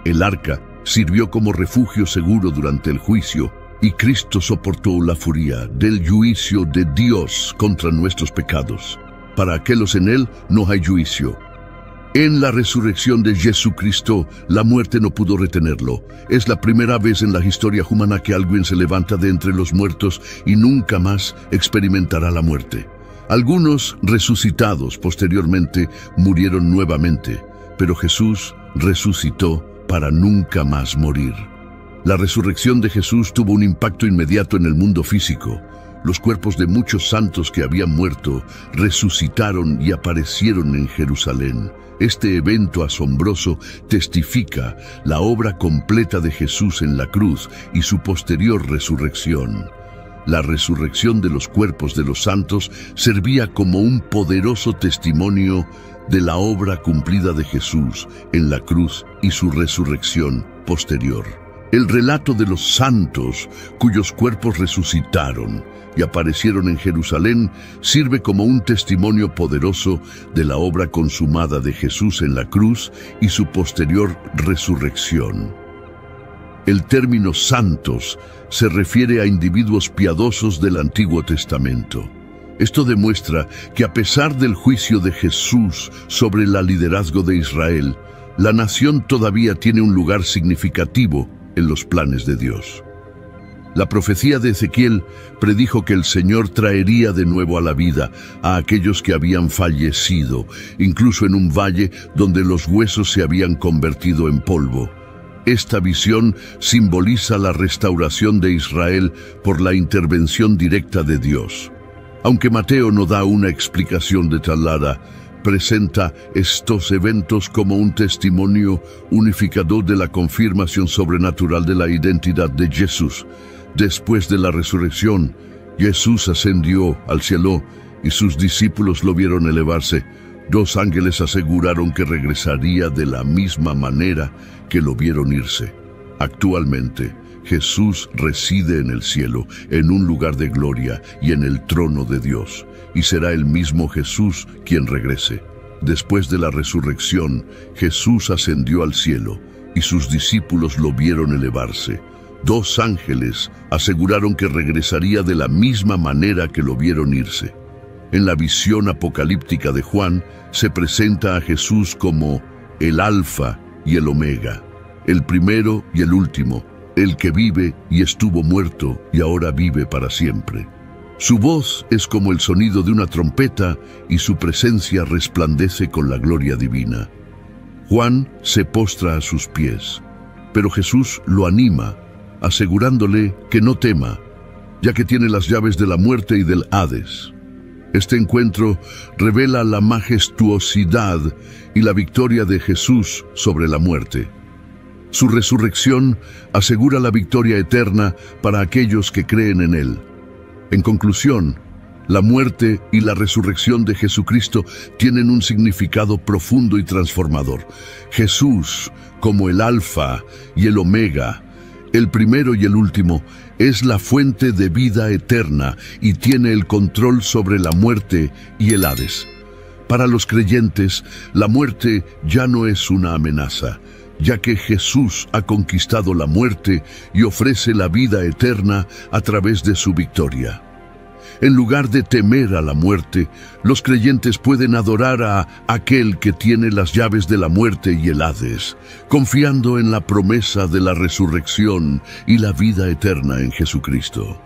El arca sirvió como refugio seguro durante el juicio y Cristo soportó la furia del juicio de Dios contra nuestros pecados. Para aquellos en Él no hay juicio. En la resurrección de Jesucristo, la muerte no pudo retenerlo. Es la primera vez en la historia humana que alguien se levanta de entre los muertos y nunca más experimentará la muerte. Algunos resucitados posteriormente murieron nuevamente, pero Jesús resucitó para nunca más morir. La resurrección de Jesús tuvo un impacto inmediato en el mundo físico. Los cuerpos de muchos santos que habían muerto resucitaron y aparecieron en Jerusalén. Este evento asombroso testifica la obra completa de Jesús en la cruz y su posterior resurrección. La resurrección de los cuerpos de los santos servía como un poderoso testimonio de la obra cumplida de Jesús en la cruz y su resurrección posterior. El relato de los santos cuyos cuerpos resucitaron y aparecieron en Jerusalén sirve como un testimonio poderoso de la obra consumada de Jesús en la cruz y su posterior resurrección. El término santos se refiere a individuos piadosos del Antiguo Testamento. Esto demuestra que a pesar del juicio de Jesús sobre el liderazgo de Israel, la nación todavía tiene un lugar significativo en los planes de Dios. La profecía de Ezequiel predijo que el Señor traería de nuevo a la vida a aquellos que habían fallecido, incluso en un valle donde los huesos se habían convertido en polvo. Esta visión simboliza la restauración de Israel por la intervención directa de Dios. Aunque Mateo no da una explicación detallada, presenta estos eventos como un testimonio unificador de la confirmación sobrenatural de la identidad de Jesús. Después de la resurrección, Jesús ascendió al cielo y sus discípulos lo vieron elevarse. 2 ángeles aseguraron que regresaría de la misma manera que lo vieron irse. Actualmente, Jesús reside en el cielo, en un lugar de gloria y en el trono de Dios, y será el mismo Jesús quien regrese. Después de la resurrección, Jesús ascendió al cielo y sus discípulos lo vieron elevarse. 2 ángeles aseguraron que regresaría de la misma manera que lo vieron irse. En la visión apocalíptica de Juan, se presenta a Jesús como el Alfa y el Omega, el primero y el último, el que vive y estuvo muerto y ahora vive para siempre. Su voz es como el sonido de una trompeta y su presencia resplandece con la gloria divina. Juan se postra a sus pies, pero Jesús lo anima, asegurándole que no tema, ya que tiene las llaves de la muerte y del Hades. Este encuentro revela la majestuosidad y la victoria de Jesús sobre la muerte. Su resurrección asegura la victoria eterna para aquellos que creen en Él. En conclusión, la muerte y la resurrección de Jesucristo tienen un significado profundo y transformador. Jesús, como el Alfa y el Omega, el primero y el último, es la fuente de vida eterna y tiene el control sobre la muerte y el Hades. Para los creyentes, la muerte ya no es una amenaza, ya que Jesús ha conquistado la muerte y ofrece la vida eterna a través de su victoria. En lugar de temer a la muerte, los creyentes pueden adorar a aquel que tiene las llaves de la muerte y el Hades, confiando en la promesa de la resurrección y la vida eterna en Jesucristo.